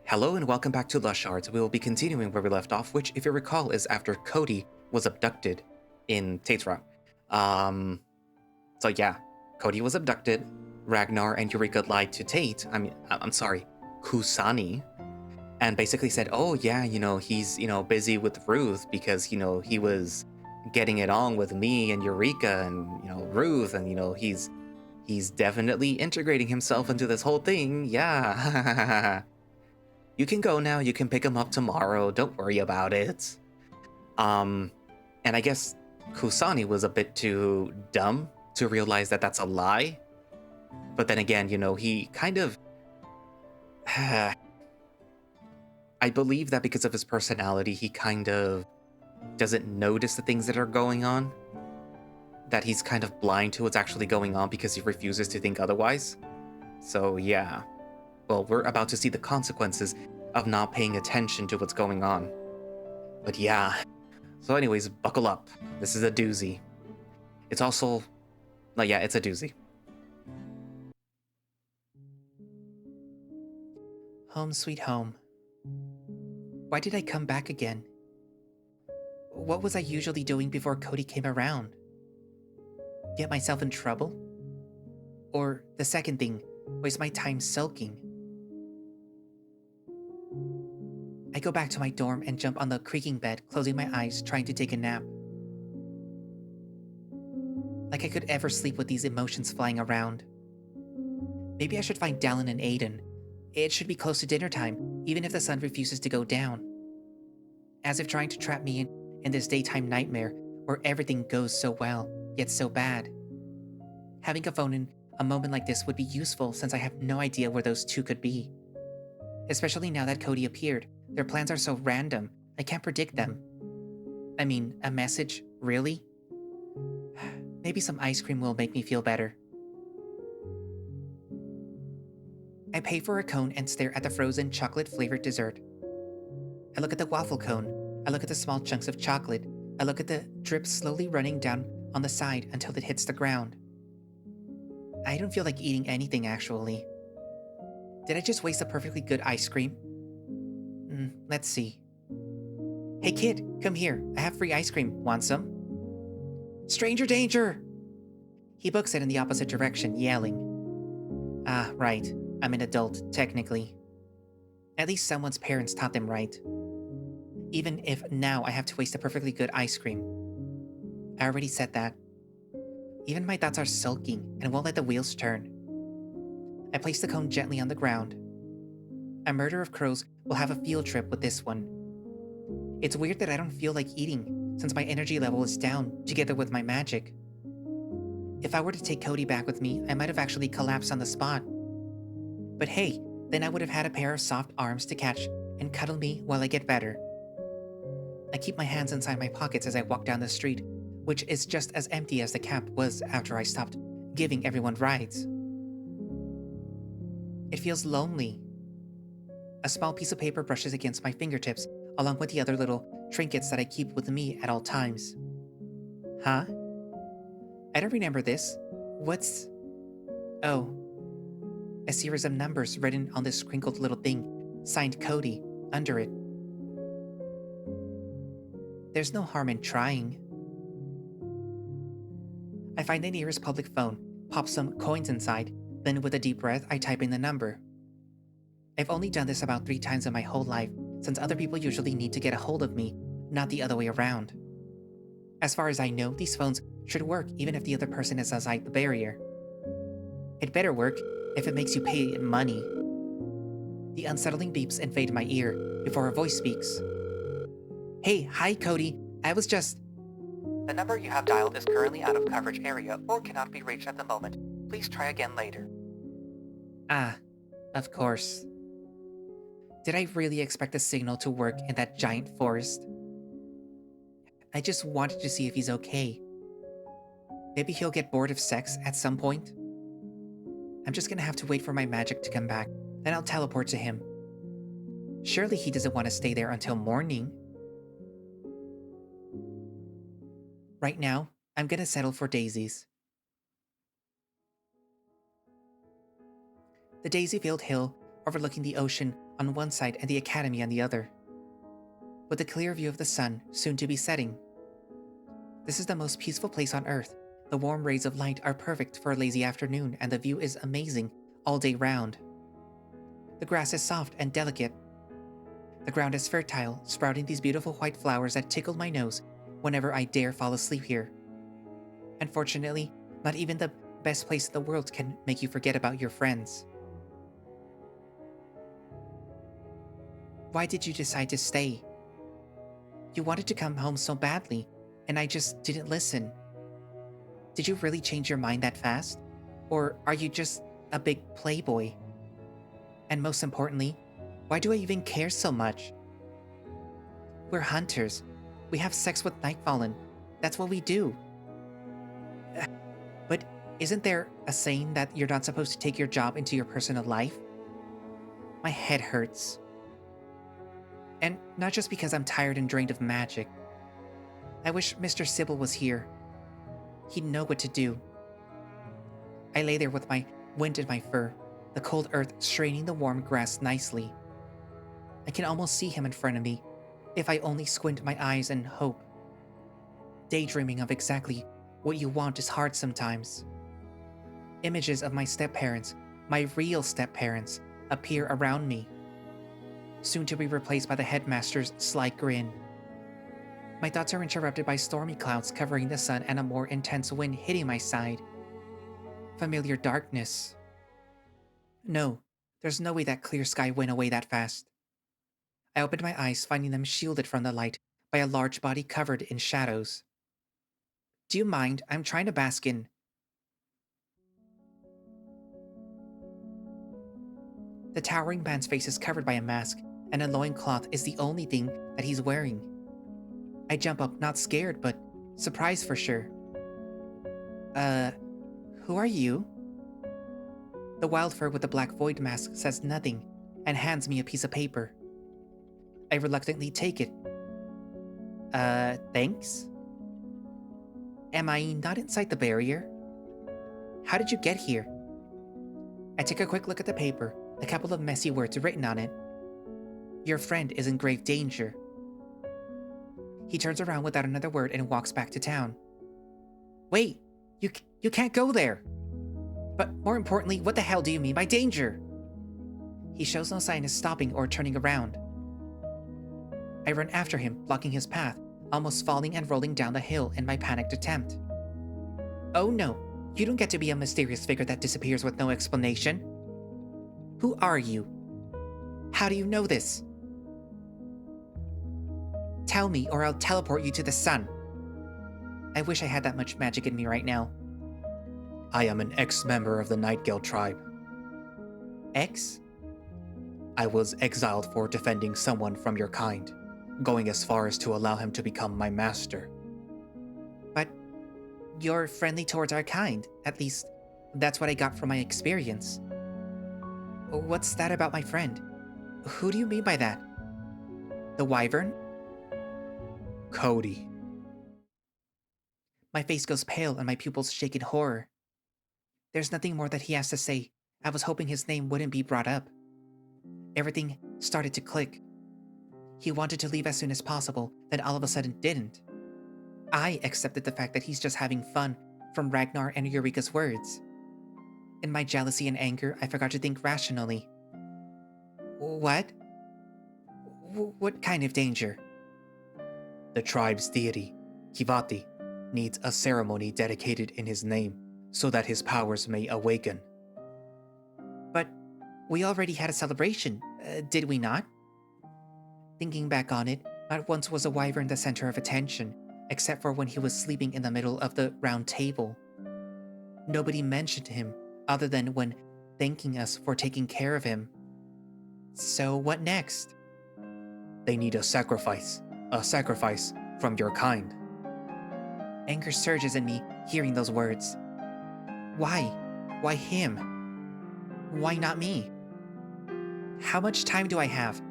Hello and welcome back to Shards. We will be continuing where we left off, which, if you recall, is after Cody was abducted in Tate's room. So yeah, Cody was abducted. Ragnar and Eureka lied to Tate. I'm sorry, Kusani, and basically said, "Oh yeah, he's busy with Ruth because he was getting it on with me and Eureka and Ruth, and he's definitely integrating himself into this whole thing. Yeah." You can go now, you can pick him up tomorrow, don't worry about it. And I guess Kusani was a bit too dumb to realize that that's a lie. But then again, he kind of... I believe that because of his personality, he kind of doesn't notice the things that are going on. That he's kind of blind to what's actually going on because he refuses to think otherwise. So yeah. Well, we're about to see the consequences of not paying attention to what's going on. But yeah. So anyways, buckle up. This is a doozy. It's also... yeah, it's a doozy. Home sweet home. Why did I come back again? What was I usually doing before Cody came around? Get myself in trouble? Or the second thing, waste my time sulking? I go back to my dorm and jump on the creaking bed, closing my eyes, trying to take a nap. Like I could ever sleep with these emotions flying around. Maybe I should find Dallin and Aiden. It should be close to dinner time, even if the sun refuses to go down. As if trying to trap me in this daytime nightmare where everything goes so well, yet so bad. Having a phone in a moment like this would be useful since I have no idea where those two could be. Especially now that Cody appeared. Their plans are so random, I can't predict them. I mean, a message? Really? Maybe some ice cream will make me feel better. I pay for a cone and stare at the frozen chocolate-flavored dessert. I look at the waffle cone. I look at the small chunks of chocolate. I look at the drip slowly running down on the side until it hits the ground. I don't feel like eating anything, actually. Did I just waste a perfectly good ice cream? Let's see. Hey kid, come here. I have free ice cream. Want some? Stranger danger! He books it in the opposite direction, yelling. Ah, right. I'm an adult, technically. At least someone's parents taught them right. Even if now I have to waste a perfectly good ice cream. I already said that. Even my thoughts are sulking and won't let the wheels turn. I place the cone gently on the ground. A murder of crows will have a field trip with this one. It's weird that I don't feel like eating, since my energy level is down, together with my magic. If I were to take Cody back with me, I might have actually collapsed on the spot. But hey, then I would have had a pair of soft arms to catch and cuddle me while I get better. I keep my hands inside my pockets as I walk down the street, which is just as empty as the camp was after I stopped giving everyone rides. It feels lonely. A small piece of paper brushes against my fingertips, along with the other little trinkets that I keep with me at all times. Huh? I don't remember this. What's... Oh. A series of numbers written on this crinkled little thing, signed Cody, under it. There's no harm in trying. I find the nearest public phone, pop some coins inside, then with a deep breath, I type in the number. I've only done this about 3 times in my whole life, since other people usually need to get a hold of me, not the other way around. As far as I know, these phones should work even if the other person is outside the barrier. It better work if it makes you pay it money. The unsettling beeps invade my ear before a voice speaks. Hey, hi Cody, I was just... The number you have dialed is currently out of coverage area or cannot be reached at the moment. Please try again later. Ah, of course. Did I really expect the signal to work in that giant forest? I just wanted to see if he's okay. Maybe he'll get bored of sex at some point. I'm just gonna have to wait for my magic to come back, then I'll teleport to him. Surely he doesn't want to stay there until morning. Right now, I'm gonna settle for daisies. The daisy-filled hill overlooking the ocean on one side and the academy on the other, with a clear view of the sun soon to be setting. This is the most peaceful place on Earth. The warm rays of light are perfect for a lazy afternoon, and the view is amazing all day round. The grass is soft and delicate. The ground is fertile, sprouting these beautiful white flowers that tickle my nose whenever I dare fall asleep here. Unfortunately, not even the best place in the world can make you forget about your friends. Why did you decide to stay? You wanted to come home so badly, and I just didn't listen. Did you really change your mind that fast? Or are you just a big playboy? And most importantly, why do I even care so much? We're hunters. We have sex with Nightfallen. That's what we do. But isn't there a saying that you're not supposed to take your job into your personal life? My head hurts. And not just because I'm tired and drained of magic. I wish Mr. Sybil was here. He'd know what to do. I lay there with my wind in my fur, the cold earth straining the warm grass nicely. I can almost see him in front of me, if I only squint my eyes and hope. Daydreaming of exactly what you want is hard sometimes. Images of my step-parents, my real step-parents, appear around me, soon to be replaced by the headmaster's sly grin. My thoughts are interrupted by stormy clouds covering the sun and a more intense wind hitting my side. Familiar darkness. No, there's no way that clear sky went away that fast. I opened my eyes, finding them shielded from the light by a large body covered in shadows. Do you mind? I'm trying to bask in. The towering man's face is covered by a mask, and a loincloth is the only thing that he's wearing. I jump up, not scared, but surprised for sure. Who are you? The wildfur with the black void mask says nothing and hands me a piece of paper. I reluctantly take it. Thanks? Am I not inside the barrier? How did you get here? I take a quick look at the paper, a couple of messy words written on it. Your friend is in grave danger. He turns around without another word and walks back to town. Wait, you can't go there. But more importantly, what the hell do you mean by danger? He shows no sign of stopping or turning around. I run after him, blocking his path, almost falling and rolling down the hill in my panicked attempt. Oh no, you don't get to be a mysterious figure that disappears with no explanation. Who are you? How do you know this? Tell me or I'll teleport you to the sun. I wish I had that much magic in me right now. I am an ex-member of the Nightingale tribe. Ex? I was exiled for defending someone from your kind, going as far as to allow him to become my master. But you're friendly towards our kind. At least, that's what I got from my experience. What's that about my friend? Who do you mean by that? The wyvern? Cody. My face goes pale and my pupils shake in horror. There's nothing more that he has to say. I was hoping his name wouldn't be brought up. Everything started to click. He wanted to leave as soon as possible, then all of a sudden didn't. I accepted the fact that he's just having fun from Ragnar and Eureka's words. In my jealousy and anger, I forgot to think rationally. What? What kind of danger? The tribe's deity, Kivati, needs a ceremony dedicated in his name so that his powers may awaken. But we already had a celebration, did we not? Thinking back on it, not once was a wyvern the center of attention, except for when he was sleeping in the middle of the round table. Nobody mentioned him, other than when thanking us for taking care of him. So what next? They need a sacrifice from your kind. Anger surges in me, hearing those words. Why? Why him? Why not me? How much time do I have?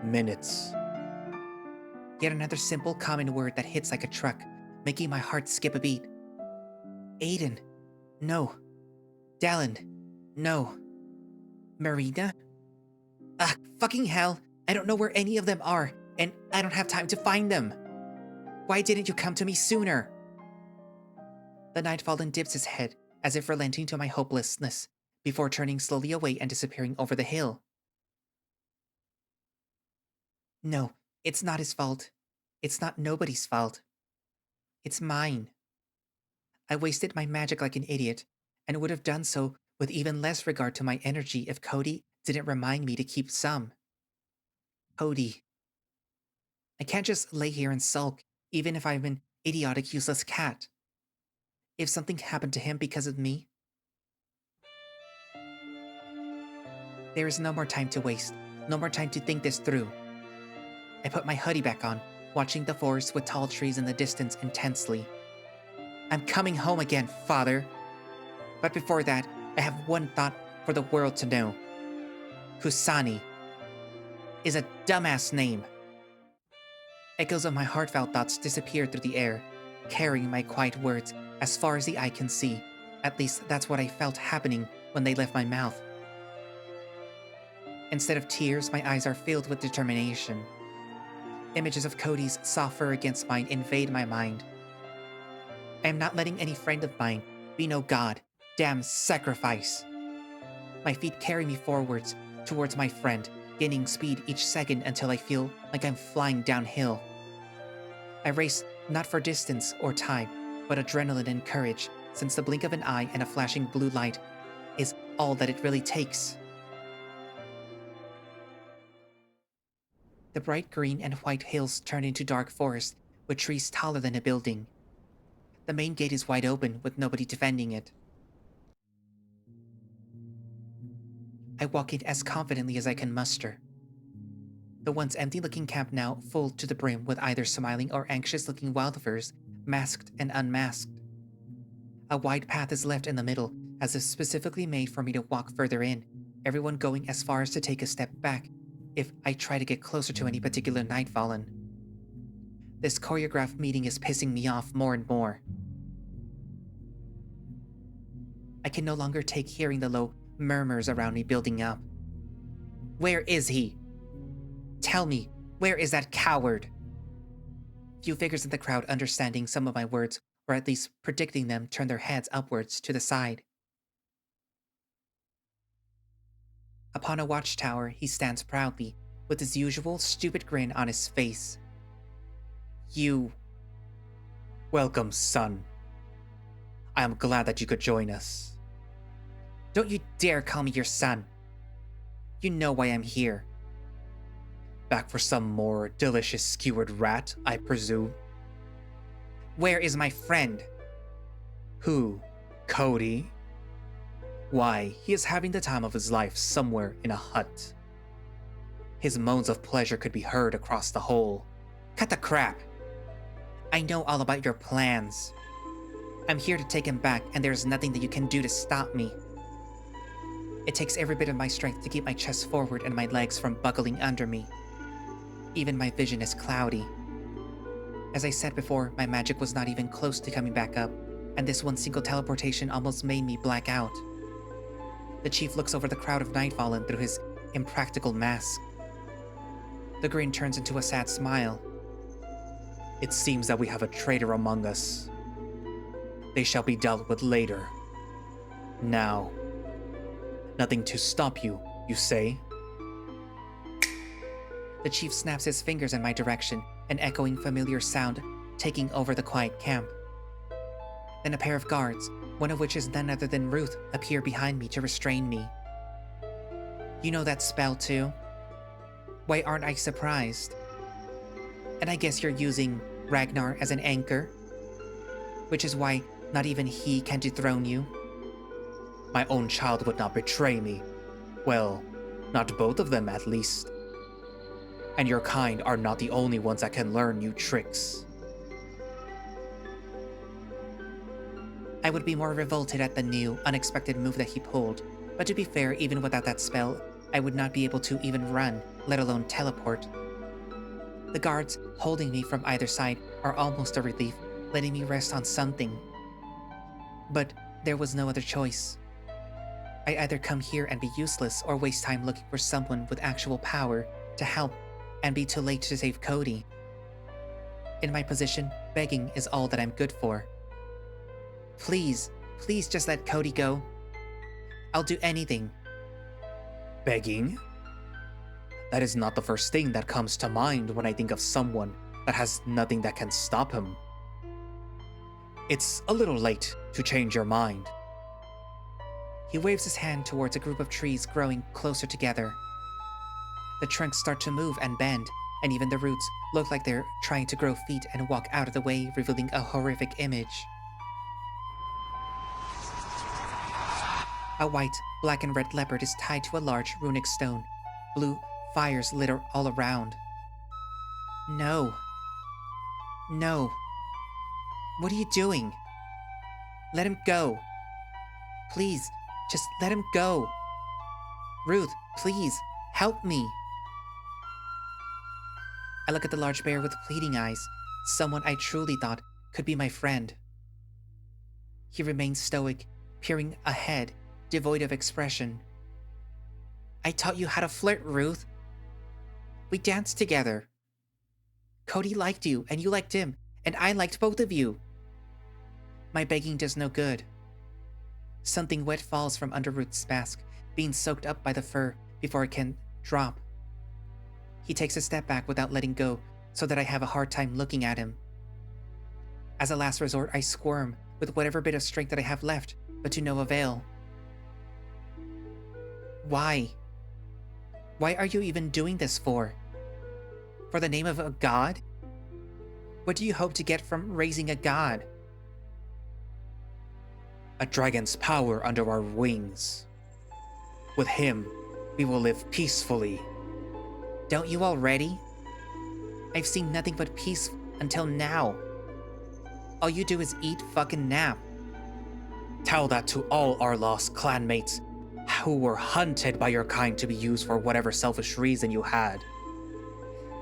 Minutes. Yet another simple, common word that hits like a truck, making my heart skip a beat. Aiden. No. Dallin. No. Marina? Ah, fucking hell. I don't know where any of them are, and I don't have time to find them. Why didn't you come to me sooner? The Nightfallen dips his head, as if relenting to my hopelessness, before turning slowly away and disappearing over the hill. No, it's not his fault. It's not nobody's fault. It's mine. I wasted my magic like an idiot, and would have done so with even less regard to my energy if Cody didn't remind me to keep some. Cody. I can't just lay here and sulk, even if I'm an idiotic, useless cat. If something happened to him because of me, there is no more time to waste, no more time to think this through. I put my hoodie back on, watching the forest with tall trees in the distance intensely. I'm coming home again, Father. But before that, I have one thought for the world to know. Kusani is a dumbass name. Echoes of my heartfelt thoughts disappear through the air, carrying my quiet words as far as the eye can see. At least that's what I felt happening when they left my mouth. Instead of tears, my eyes are filled with determination. Images of Cody's soft fur against mine invade my mind. I am not letting any friend of mine be no god, damn sacrifice. My feet carry me forwards towards my friend, gaining speed each second until I feel like I'm flying downhill. I race not for distance or time, but adrenaline and courage, since the blink of an eye and a flashing blue light is all that it really takes. The bright green and white hills turn into dark forest, with trees taller than a building. The main gate is wide open, with nobody defending it. I walk in as confidently as I can muster. The once empty-looking camp now full to the brim with either smiling or anxious-looking wildfurs, masked and unmasked. A wide path is left in the middle, as if specifically made for me to walk further in, everyone going as far as to take a step back if I try to get closer to any particular Nightfallen. This choreographed meeting is pissing me off more and more. I can no longer take hearing the low murmurs around me building up. Where is he? Tell me, where is that coward? Few figures in the crowd understanding some of my words, or at least predicting them, turn their heads upwards to the side. Upon a watchtower, he stands proudly, with his usual stupid grin on his face. You. Welcome, son. I am glad that you could join us. Don't you dare call me your son. You know why I'm here. Back for some more delicious skewered rat, I presume. Where is my friend? Who? Cody? Why, he is having the time of his life somewhere in a hut. His moans of pleasure could be heard across the hole. Cut the crap. I know all about your plans. I'm here to take him back, and there's nothing that you can do to stop me. It takes every bit of my strength to keep my chest forward and my legs from buckling under me. Even my vision is cloudy. As I said before, my magic was not even close to coming back up, and this one single teleportation almost made me black out. The chief looks over the crowd of Nightfallen through his impractical mask. The grin turns into a sad smile. It seems that we have a traitor among us. They shall be dealt with later. Now, nothing to stop you, you say? The chief snaps his fingers in my direction, an echoing familiar sound taking over the quiet camp. Then a pair of guards, one of which is none other than Ruth, appear behind me to restrain me. You know that spell too? Why aren't I surprised? And I guess you're using Ragnar as an anchor? Which is why not even he can dethrone you? My own child would not betray me. Well, not both of them at least. And your kind are not the only ones that can learn new tricks. I would be more revolted at the new, unexpected move that he pulled, but to be fair, even without that spell, I would not be able to even run, let alone teleport. The guards holding me from either side are almost a relief, letting me rest on something. But there was no other choice. I either come here and be useless or waste time looking for someone with actual power to help and be too late to save Cody. In my position, begging is all that I'm good for. Please, please just let Cody go. I'll do anything. Begging? That is not the first thing that comes to mind when I think of someone that has nothing that can stop him. It's a little late to change your mind. He waves his hand towards a group of trees growing closer together. The trunks start to move and bend, and even the roots look like they're trying to grow feet and walk out of the way, revealing a horrific image. A white, black, and red leopard is tied to a large runic stone. Blue fires litter all around. No. No. What are you doing? Let him go. Please, just let him go. Ruth, please, help me. I look at the large bear with pleading eyes, someone I truly thought could be my friend. He remains stoic, peering ahead, devoid of expression. I taught you how to flirt, Ruth. We danced together. Cody liked you, and you liked him, and I liked both of you. My begging does no good. Something wet falls from under Ruth's mask, being soaked up by the fur before it can drop. He takes a step back without letting go, so that I have a hard time looking at him. As a last resort, I squirm with whatever bit of strength that I have left, but to no avail. Why? Why are you even doing this for? For the name of a god? What do you hope to get from raising a god? A dragon's power under our wings. With him, we will live peacefully. Don't you already? I've seen nothing but peace until now. All you do is eat, fucking nap. Tell that to all our lost clanmates who were hunted by your kind to be used for whatever selfish reason you had.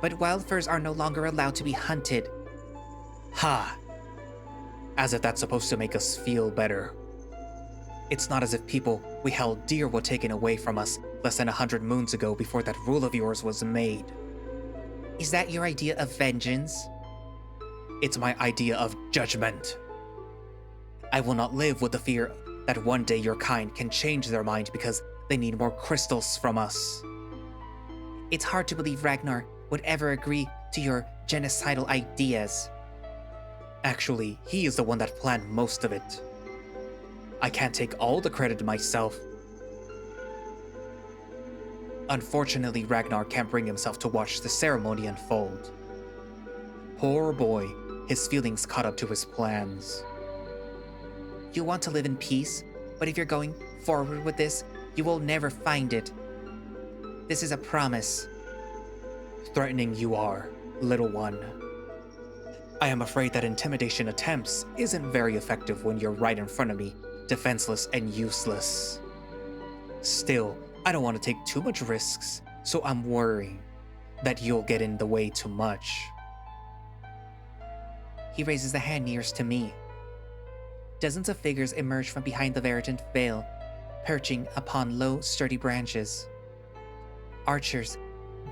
But wildfurs are no longer allowed to be hunted. Ha! As if that's supposed to make us feel better. It's not as if people we held dear were taken away from us less than 100 moons ago before that rule of yours was made. Is that your idea of vengeance? It's my idea of judgment. I will not live with the fear that one day your kind can change their mind because they need more crystals from us. It's hard to believe Ragnar would ever agree to your genocidal ideas. Actually, he is the one that planned most of it. I can't take all the credit myself. Unfortunately, Ragnar can't bring himself to watch the ceremony unfold. Poor boy, his feelings caught up to his plans. You want to live in peace, but if you're going forward with this, you will never find it. This is a promise. Threatening you are, little one. I am afraid that intimidation attempts isn't very effective when you're right in front of me, defenseless and useless. Still, I don't want to take too much risks, so I'm worrying that you'll get in the way too much. He raises the hand nearest to me. Dozens of figures emerge from behind the verdant veil, perching upon low, sturdy branches. Archers,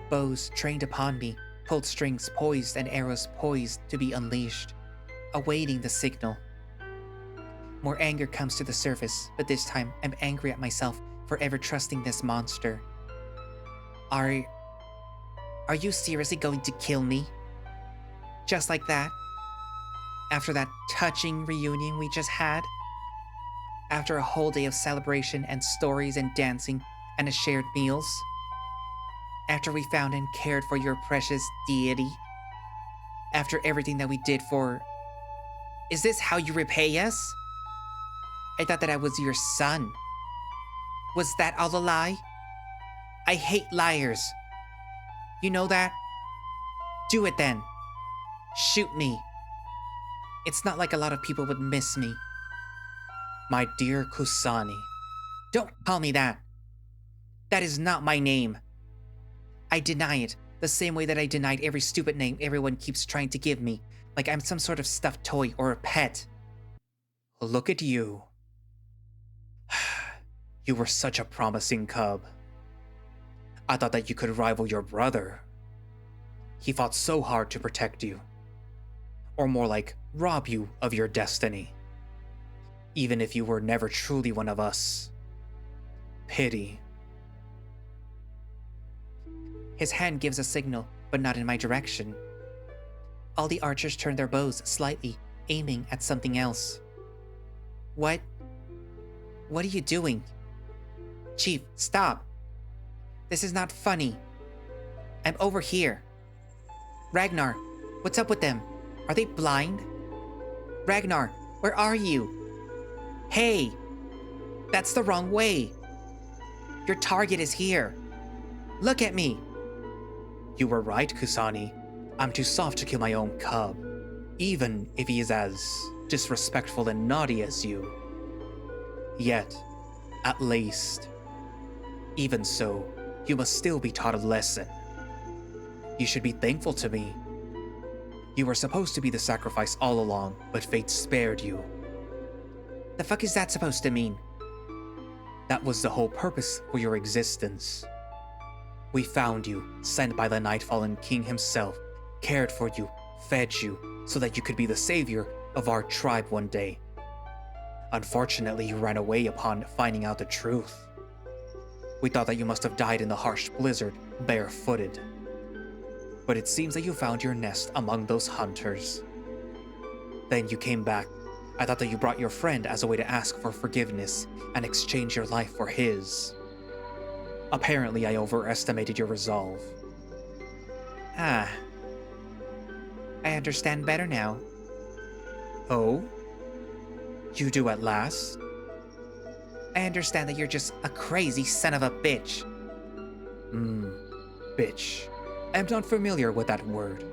bows trained upon me, pulled strings poised and arrows poised to be unleashed, awaiting the signal. More anger comes to the surface, but this time I'm angry at myself for ever trusting this monster. Are you seriously going to kill me? Just like that? After that touching reunion we just had? After a whole day of celebration and stories and dancing and a shared meals? After we found and cared for your precious deity? After everything that we did for... Is this how you repay us? I thought that I was your son. Was that all a lie? I hate liars. You know that? Do it then. Shoot me. It's not like a lot of people would miss me. My dear Kusani. Don't call me that. That is not my name. I deny it, the same way that I denied every stupid name everyone keeps trying to give me, like I'm some sort of stuffed toy or a pet. Look at you. You were such a promising cub. I thought that you could rival your brother. He fought so hard to protect you. Or more like, rob you of your destiny. Even if you were never truly one of us. Pity. His hand gives a signal, but not in my direction. All the archers turn their bows slightly, aiming at something else. What are you doing? Chief, stop! This is not funny. I'm over here. Ragnar, what's up with them? Are they blind? Ragnar, where are you? Hey! That's the wrong way! Your target is here. Look at me! You were right, Kusani. I'm too soft to kill my own cub, even if he is as disrespectful and naughty as you. Yet, at least, even so, you must still be taught a lesson. You should be thankful to me. You were supposed to be the sacrifice all along, but fate spared you. The fuck is that supposed to mean? That was the whole purpose for your existence. We found you, sent by the Nightfallen King himself, cared for you, fed you, so that you could be the savior of our tribe one day. Unfortunately, you ran away upon finding out the truth. We thought that you must have died in the harsh blizzard, barefooted. But it seems that you found your nest among those hunters. Then you came back. I thought that you brought your friend as a way to ask for forgiveness and exchange your life for his. Apparently, I overestimated your resolve. I understand better now. Oh? You do at last? I understand that you're just a crazy son of a bitch. Bitch. I'm not familiar with that word.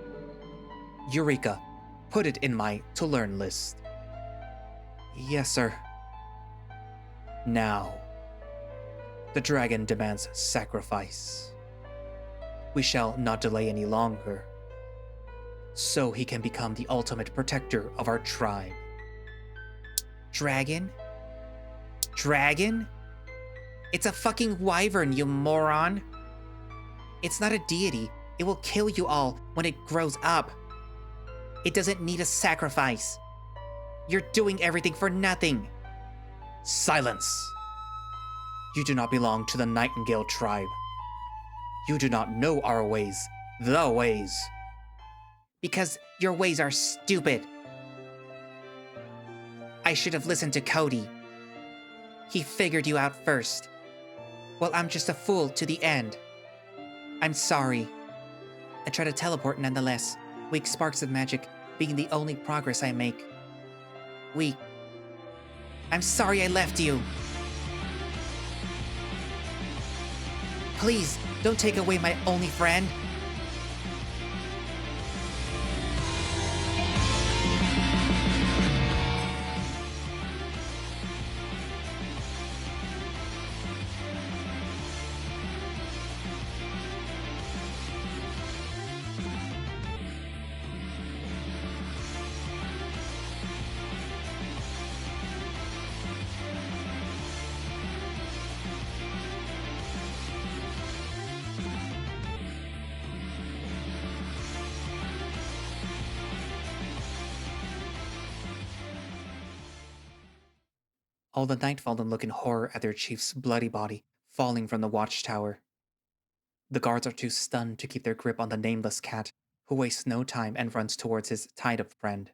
Eureka, put it in my to-learn list. Yes, sir. Now, the dragon demands sacrifice. We shall not delay any longer, so he can become the ultimate protector of our tribe. Dragon? Dragon? It's a fucking wyvern, you moron! It's not a deity. It will kill you all when it grows up. It doesn't need a sacrifice. You're doing everything for nothing. Silence! You do not belong to the Nightingale tribe. You do not know our ways, the ways. Because your ways are stupid. I should have listened to Cody. He figured you out first. Well, I'm just a fool to the end. I'm sorry. I try to teleport nonetheless, weak sparks of magic being the only progress I make. Weak. I'm sorry I left you. Please, don't take away my only friend. All the Nightfallen look in horror at their chief's bloody body falling from the watchtower. The guards are too stunned to keep their grip on the nameless cat, who wastes no time and runs towards his tied-up friend.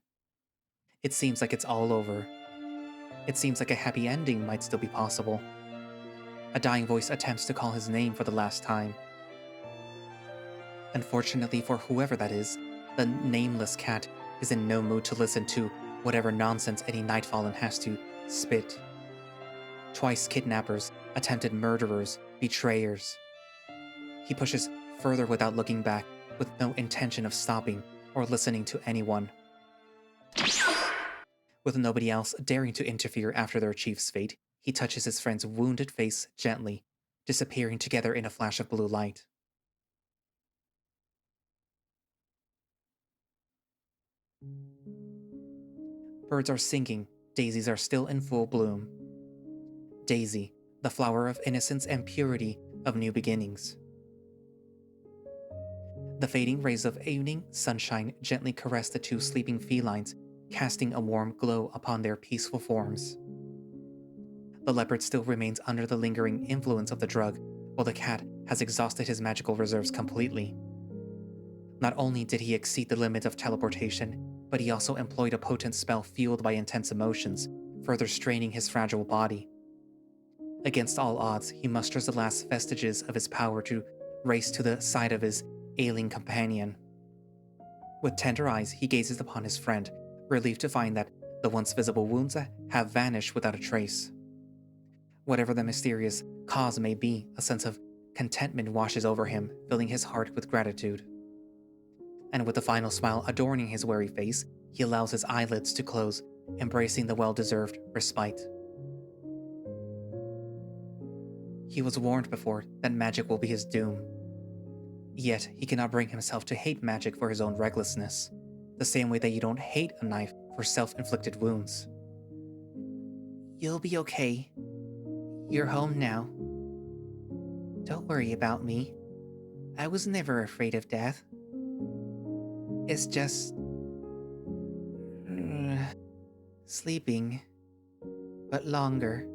It seems like it's all over. It seems like a happy ending might still be possible. A dying voice attempts to call his name for the last time. Unfortunately for whoever that is, the nameless cat is in no mood to listen to whatever nonsense any Nightfallen has to spit. Twice kidnappers, attempted murderers, betrayers. He pushes further without looking back, with no intention of stopping or listening to anyone. With nobody else daring to interfere after their chief's fate, he touches his friend's wounded face gently, disappearing together in a flash of blue light. Birds are singing, daisies are still in full bloom. Daisy, the flower of innocence and purity of new beginnings. The fading rays of evening sunshine gently caress the two sleeping felines, casting a warm glow upon their peaceful forms. The leopard still remains under the lingering influence of the drug, while the cat has exhausted his magical reserves completely. Not only did he exceed the limit of teleportation, but he also employed a potent spell fueled by intense emotions, further straining his fragile body. Against all odds, he musters the last vestiges of his power to race to the side of his ailing companion. With tender eyes, he gazes upon his friend, relieved to find that the once visible wounds have vanished without a trace. Whatever the mysterious cause may be, a sense of contentment washes over him, filling his heart with gratitude. And with a final smile adorning his weary face, he allows his eyelids to close, embracing the well-deserved respite. He was warned before that magic will be his doom. Yet, he cannot bring himself to hate magic for his own recklessness, the same way that you don't hate a knife for self-inflicted wounds. You'll be okay. You're home now. Don't worry about me. I was never afraid of death. It's just... sleeping. But longer.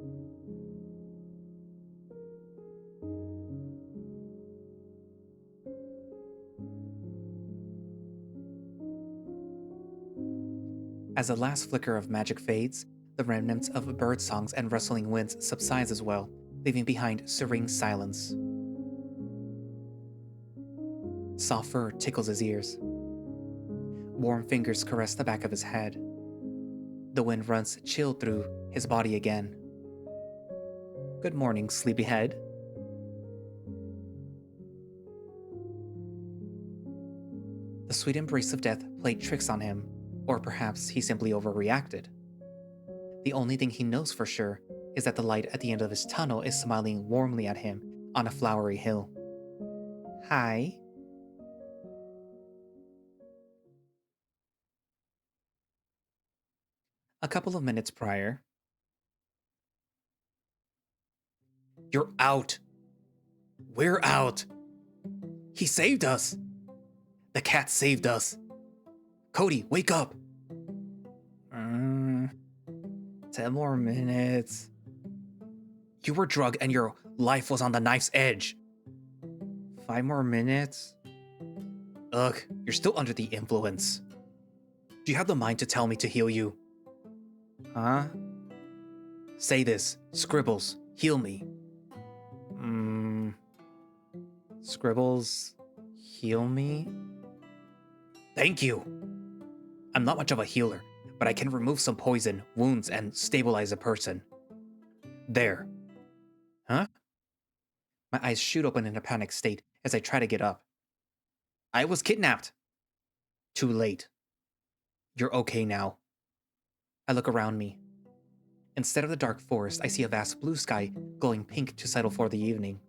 As the last flicker of magic fades, the remnants of bird songs and rustling winds subsides as well, leaving behind serene silence. Soft fur tickles his ears. Warm fingers caress the back of his head. The wind runs chill through his body again. Good morning, sleepyhead. The sweet embrace of death played tricks on him, or perhaps he simply overreacted. The only thing he knows for sure is that the light at the end of his tunnel is smiling warmly at him on a flowery hill. Hi. A couple of minutes prior. You're out. We're out. He saved us. The cat saved us. Cody, wake up. 10 more minutes. You were drugged and your life was on the knife's edge. 5 more minutes? Ugh, you're still under the influence. Do you have the mind to tell me to heal you? Huh? Say this. Scribbles, heal me. Scribbles, heal me? Thank you. I'm not much of a healer, but I can remove some poison, wounds, and stabilize a person. There. Huh? My eyes shoot open in a panicked state as I try to get up. I was kidnapped. Too late. You're okay now. I look around me. Instead of the dark forest, I see a vast blue sky glowing pink to settle for the evening.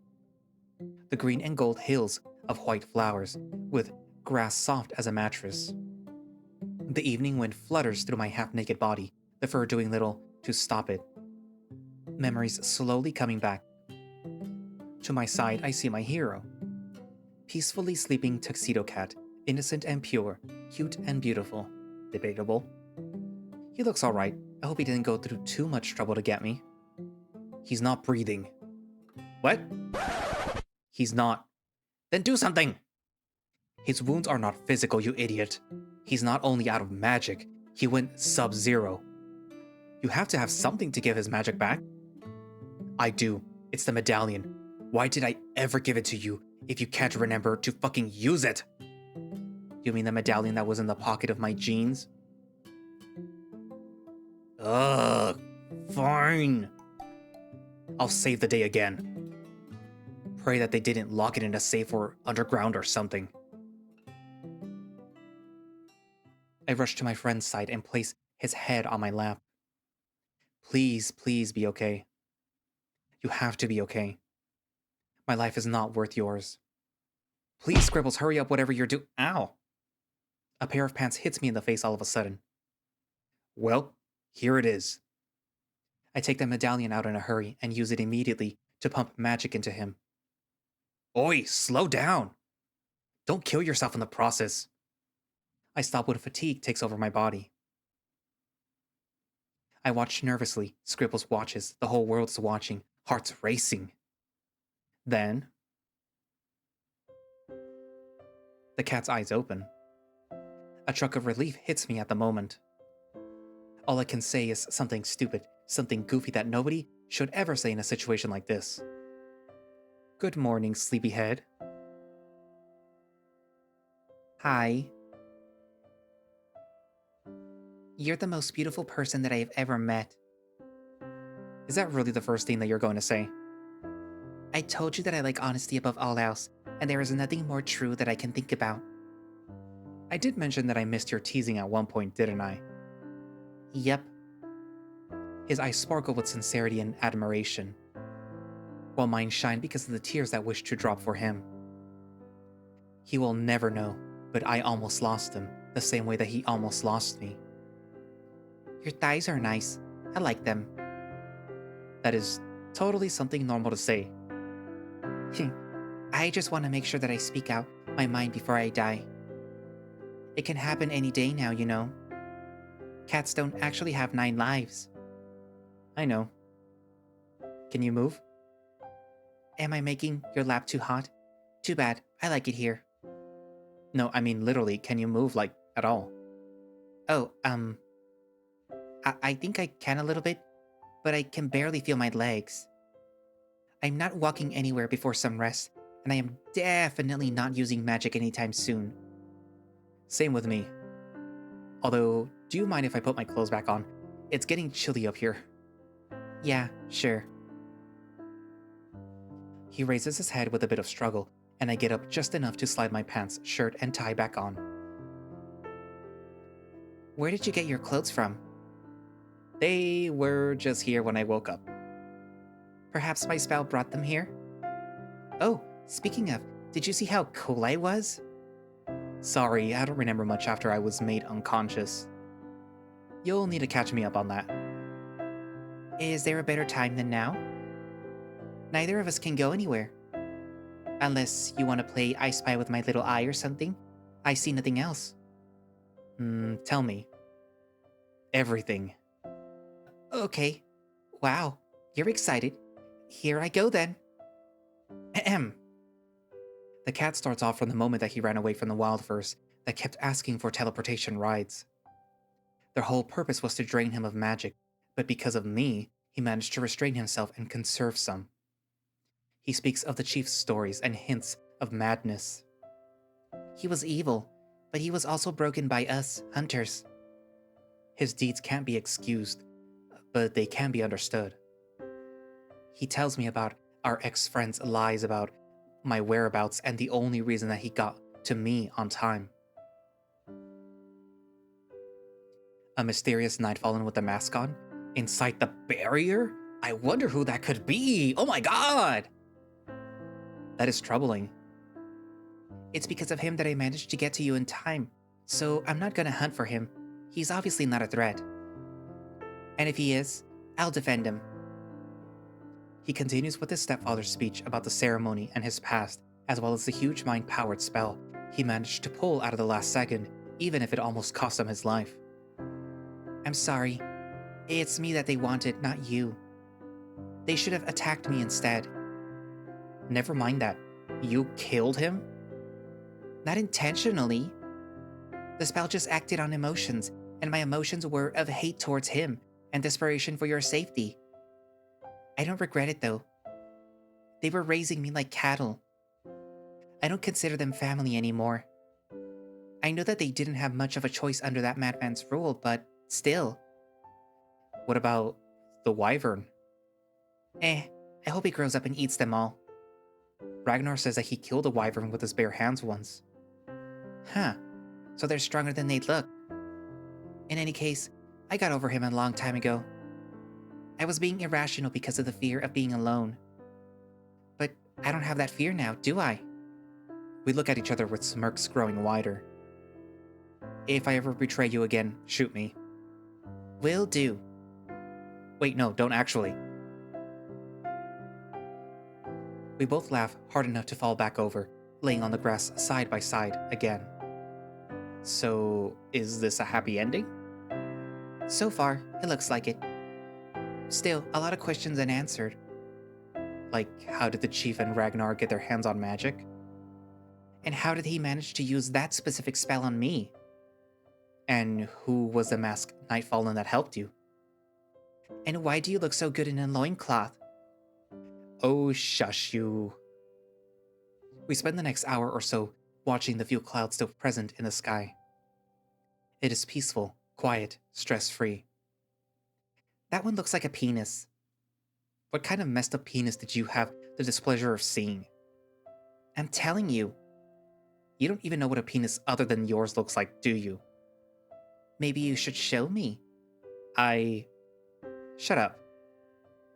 The green and gold hills of white flowers, with grass soft as a mattress. The evening wind flutters through my half-naked body, the fur doing little to stop it. Memories slowly coming back. To my side, I see my hero. Peacefully sleeping tuxedo cat, innocent and pure, cute and beautiful. Debatable. He looks alright. I hope he didn't go through too much trouble to get me. He's not breathing. What? He's not. Then do something! His wounds are not physical, you idiot. He's not only out of magic, he went sub-zero. You have to have something to give his magic back. I do. It's the medallion. Why did I ever give it to you if you can't remember to fucking use it? You mean the medallion that was in the pocket of my jeans? Ugh, fine. I'll save the day again. Pray that they didn't lock it in a safe or underground or something. I rush to my friend's side and place his head on my lap. Please, please be okay. You have to be okay. My life is not worth yours. Please, Scribbles, hurry up whatever you're doing. Ow! A pair of pants hits me in the face all of a sudden. Well, here it is. I take the medallion out in a hurry and use it immediately to pump magic into him. Oi, slow down! Don't kill yourself in the process. I stop when fatigue takes over my body. I watch nervously. Scribbles watches. The whole world's watching. Hearts racing. Then, the cat's eyes open. A truck of relief hits me at the moment. All I can say is something stupid, something goofy that nobody should ever say in a situation like this. Good morning, sleepyhead. Hi. You're the most beautiful person that I have ever met. Is that really the first thing that you're going to say? I told you that I like honesty above all else, and there is nothing more true that I can think about. I did mention that I missed your teasing at one point, didn't I? Yep. His eyes sparkle with sincerity and admiration, while mine shine because of the tears that wish to drop for him. He will never know, but I almost lost him, the same way that he almost lost me. Your thighs are nice. I like them. That is totally something normal to say. I just want to make sure that I speak out my mind before I die. It can happen any day now, you know. Cats don't actually have 9 lives. I know. Can you move? Am I making your lap too hot? Too bad. I like it here. No, I mean literally, can you move, like, at all? Oh, I think I can a little bit, but I can barely feel my legs. I'm not walking anywhere before some rest, and I am definitely not using magic anytime soon. Same with me. Although, do you mind if I put my clothes back on? It's getting chilly up here. Yeah, sure. He raises his head with a bit of struggle, and I get up just enough to slide my pants, shirt, and tie back on. Where did you get your clothes from? They were just here when I woke up. Perhaps my spell brought them here? Oh, speaking of, did you see how cool I was? Sorry, I don't remember much after I was made unconscious. You'll need to catch me up on that. Is there a better time than now? Neither of us can go anywhere. Unless you want to play I Spy with my little eye or something. I see nothing else. Tell me. Everything. Okay. Wow, you're excited. Here I go then. Ahem. The cat starts off from the moment that he ran away from the wildfurs that kept asking for teleportation rides. Their whole purpose was to drain him of magic, but because of me, he managed to restrain himself and conserve some. He speaks of the chief's stories and hints of madness. He was evil, but he was also broken by us, hunters. His deeds can't be excused, but they can be understood. He tells me about our ex-friend's lies about my whereabouts and the only reason that he got to me on time. A mysterious Nightfallen with a mask on? Inside the barrier? I wonder who that could be! Oh my god! That is troubling. It's because of him that I managed to get to you in time, so I'm not gonna hunt for him. He's obviously not a threat. And if he is, I'll defend him. He continues with his stepfather's speech about the ceremony and his past, as well as the huge mind-powered spell he managed to pull out of the last second, even if it almost cost him his life. I'm sorry. It's me that they wanted, not you. They should have attacked me instead. Never mind that. You killed him? Not intentionally. The spell just acted on emotions, and my emotions were of hate towards him and desperation for your safety. I don't regret it though. They were raising me like cattle. I don't consider them family anymore. I know that they didn't have much of a choice under that madman's rule, but still. What about the wyvern? I hope he grows up and eats them all. Ragnar says that he killed a wyvern with his bare hands once. Huh. So they're stronger than they look. In any case, I got over him a long time ago. I was being irrational because of the fear of being alone. But I don't have that fear now, do I? We look at each other with smirks growing wider. If I ever betray you again, shoot me. Will do. Wait, no, don't actually. We both laugh hard enough to fall back over, laying on the grass side by side again. So, is this a happy ending? So far, it looks like it. Still, a lot of questions unanswered. Like, how did the Chief and Ragnar get their hands on magic? And how did he manage to use that specific spell on me? And who was the masked Nightfallen that helped you? And why do you look so good in a loincloth? Oh, shush you. We spend the next hour or so watching the few clouds still present in the sky. It is peaceful, quiet, stress-free. That one looks like a penis. What kind of messed up penis did you have the displeasure of seeing? I'm telling you. You don't even know what a penis other than yours looks like, do you? Maybe you should show me. Shut up.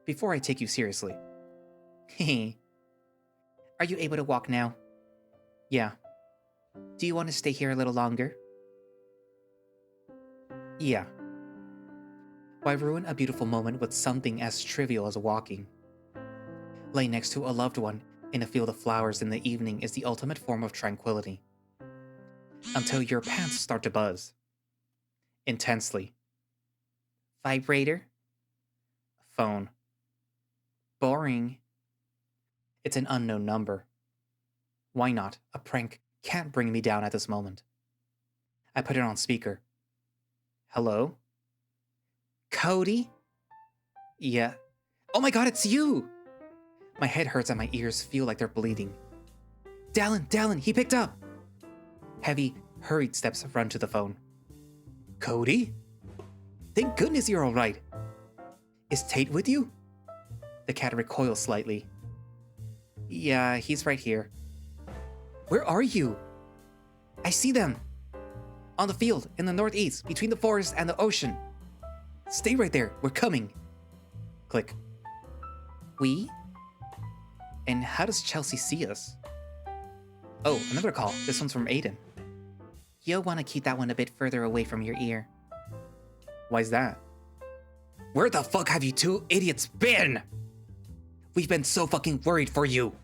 Before I take you seriously. Hehe. Are you able to walk now? Yeah. Do you want to stay here a little longer? Yeah. Why ruin a beautiful moment with something as trivial as walking? Laying next to a loved one in a field of flowers in the evening is the ultimate form of tranquility. Until your pants start to buzz. Intensely. Vibrator? Phone. Boring. It's an unknown number. Why not? A prank can't bring me down at this moment. I put it on speaker. Hello? Cody? Yeah. Oh my god, it's you! My head hurts and my ears feel like they're bleeding. Dallin, he picked up! Heavy, hurried steps run to the phone. Cody? Thank goodness you're alright. Is Tate with you? The cat recoils slightly. Yeah, he's right here. Where are you? I see them. On the field, in the northeast, between the forest and the ocean. Stay right there, we're coming. Click. We? And how does Chelsea see us? Oh, another call. This one's from Aiden. You'll want to keep that one a bit further away from your ear. Why's that? Where the fuck have you two idiots been? We've been so fucking worried for you.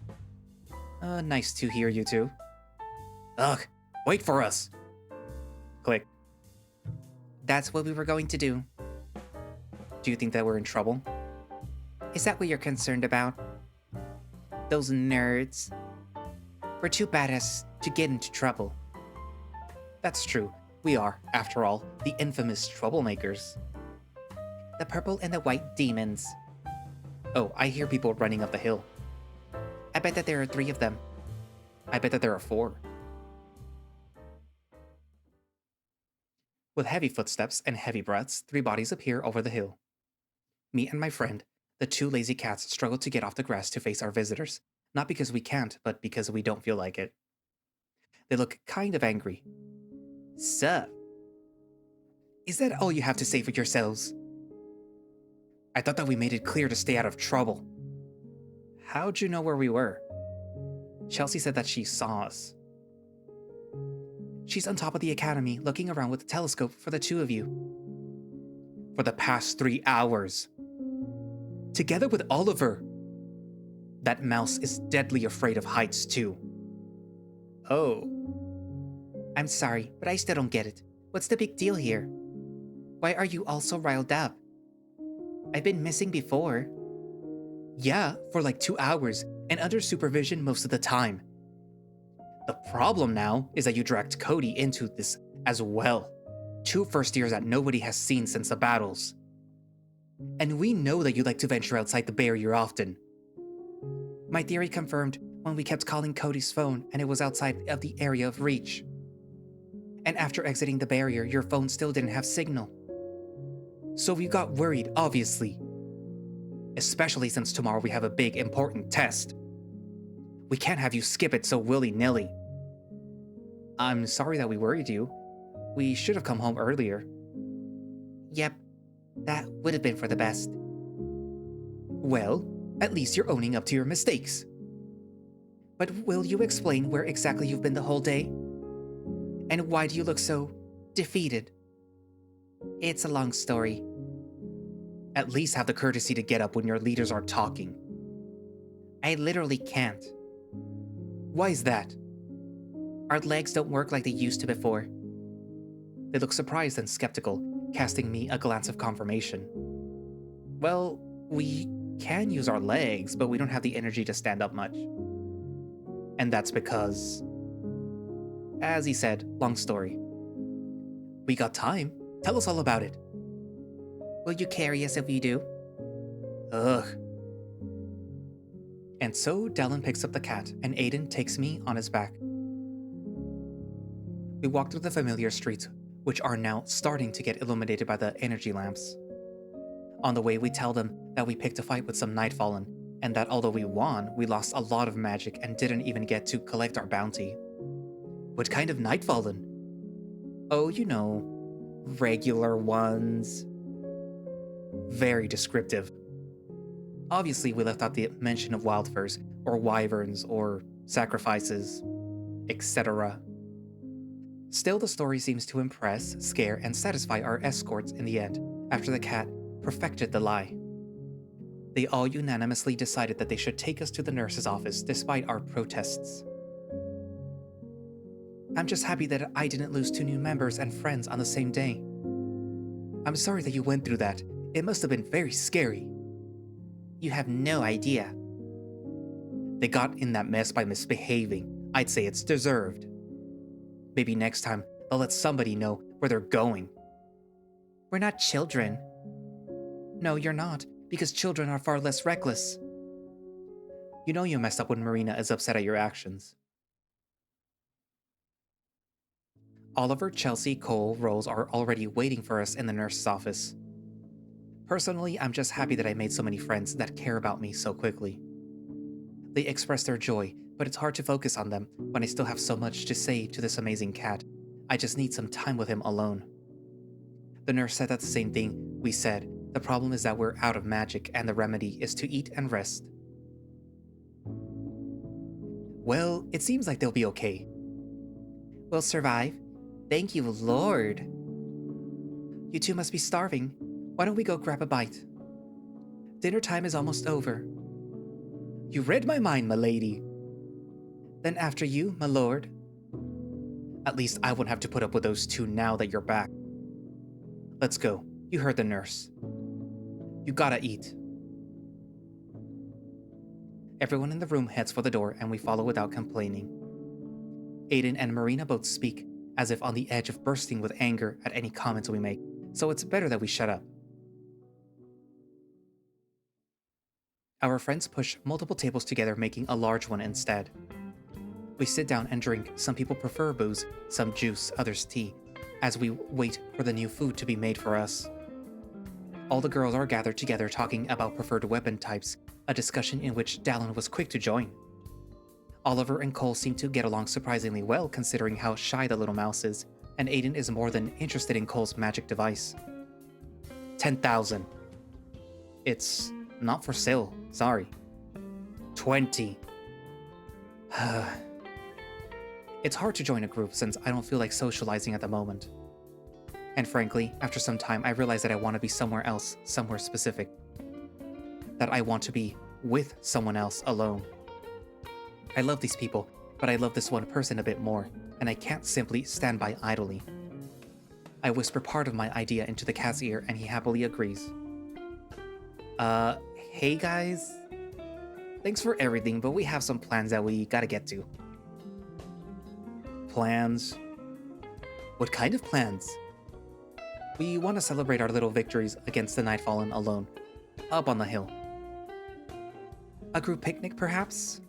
Nice to hear you two. Ugh, wait for us. Click. That's what we were going to do. Do you think that we're in trouble? Is that what you're concerned about? Those nerds. We're too badass to get into trouble. That's true. We are, after all, the infamous troublemakers. The purple and the white demons. Oh, I hear people running up the hill. I bet that there are 3 of them. I bet that there are 4. With heavy footsteps and heavy breaths, 3 bodies appear over the hill. Me and my friend, the 2 lazy cats, struggle to get off the grass to face our visitors, not because we can't, but because we don't feel like it. They look kind of angry. Sup? Is that all you have to say for yourselves? I thought that we made it clear to stay out of trouble. How'd you know where we were? Chelsea said that she saw us. She's on top of the academy, looking around with a telescope for the 2 of you. For the past 3 hours. Together with Oliver. That mouse is deadly afraid of heights, too. Oh. I'm sorry, but I still don't get it. What's the big deal here? Why are you all so riled up? I've been missing before. Yeah, for like 2 hours, and under supervision most of the time. The problem now is that you dragged Cody into this as well. 2 first years that nobody has seen since the battles. And we know that you like to venture outside the barrier often. My theory confirmed when we kept calling Cody's phone and it was outside of the area of reach. And after exiting the barrier, your phone still didn't have signal. So we got worried, obviously. Especially since tomorrow we have a big, important test. We can't have you skip it so willy-nilly. I'm sorry that we worried you. We should have come home earlier. Yep, that would have been for the best. Well, at least you're owning up to your mistakes. But will you explain where exactly you've been the whole day? And why do you look so defeated? It's a long story. At least have the courtesy to get up when your leaders are talking. I literally can't. Why is that? Our legs don't work like they used to before. They look surprised and skeptical, casting me a glance of confirmation. Well, we can use our legs, but we don't have the energy to stand up much. And that's because... As he said, long story. We got time. Tell us all about it. Will you carry us if we do? Ugh. And so Dallin picks up the cat, and Aiden takes me on his back. We walk through the familiar streets, which are now starting to get illuminated by the energy lamps. On the way, we tell them that we picked a fight with some Nightfallen, and that although we won, we lost a lot of magic and didn't even get to collect our bounty. What kind of Nightfallen? Oh, you know, regular ones. Very descriptive. Obviously, we left out the mention of wildfurs, or wyverns, or sacrifices, etc. Still, the story seems to impress, scare, and satisfy our escorts in the end, after the cat perfected the lie. They all unanimously decided that they should take us to the nurse's office despite our protests. I'm just happy that I didn't lose 2 new members and friends on the same day. I'm sorry that you went through that. It must have been very scary. You have no idea. They got in that mess by misbehaving. I'd say it's deserved. Maybe next time they'll let somebody know where they're going. We're not children. No, you're not, because children are far less reckless. You know you messed up when Marina is upset at your actions. Oliver, Chelsea, Cole, Rose are already waiting for us in the nurse's office. Personally, I'm just happy that I made so many friends that care about me so quickly. They express their joy, but it's hard to focus on them when I still have so much to say to this amazing cat. I just need some time with him alone. The nurse said that the same thing we said. The problem is that we're out of magic, and the remedy is to eat and rest. Well, it seems like they'll be okay. We'll survive. Thank you, Lord. You two must be starving. Why don't we go grab a bite? Dinner time is almost over. You read my mind, my lady. Then after you, my lord. At least I won't have to put up with those 2 now that you're back. Let's go. You heard the nurse. You gotta eat. Everyone in the room heads for the door, and we follow without complaining. Aiden and Marina both speak, as if on the edge of bursting with anger at any comments we make, so it's better that we shut up. Our friends push multiple tables together, making a large one instead. We sit down and drink. Some people prefer booze, some juice, others tea, as we wait for the new food to be made for us. All the girls are gathered together talking about preferred weapon types, a discussion in which Dallin was quick to join. Oliver and Cole seem to get along surprisingly well considering how shy the little mouse is, and Aiden is more than interested in Cole's magic device. 10,000. It's not for sale, sorry. 20. It's hard to join a group since I don't feel like socializing at the moment. And frankly, after some time, I realize that I want to be somewhere else, somewhere specific. That I want to be with someone else alone. I love these people, but I love this one person a bit more, and I can't simply stand by idly. I whisper part of my idea into the cat's ear, and he happily agrees. Hey guys? Thanks for everything, but we have some plans that we gotta get to. Plans? What kind of plans? We want to celebrate our little victories against the Nightfallen alone, up on the hill. A group picnic, perhaps?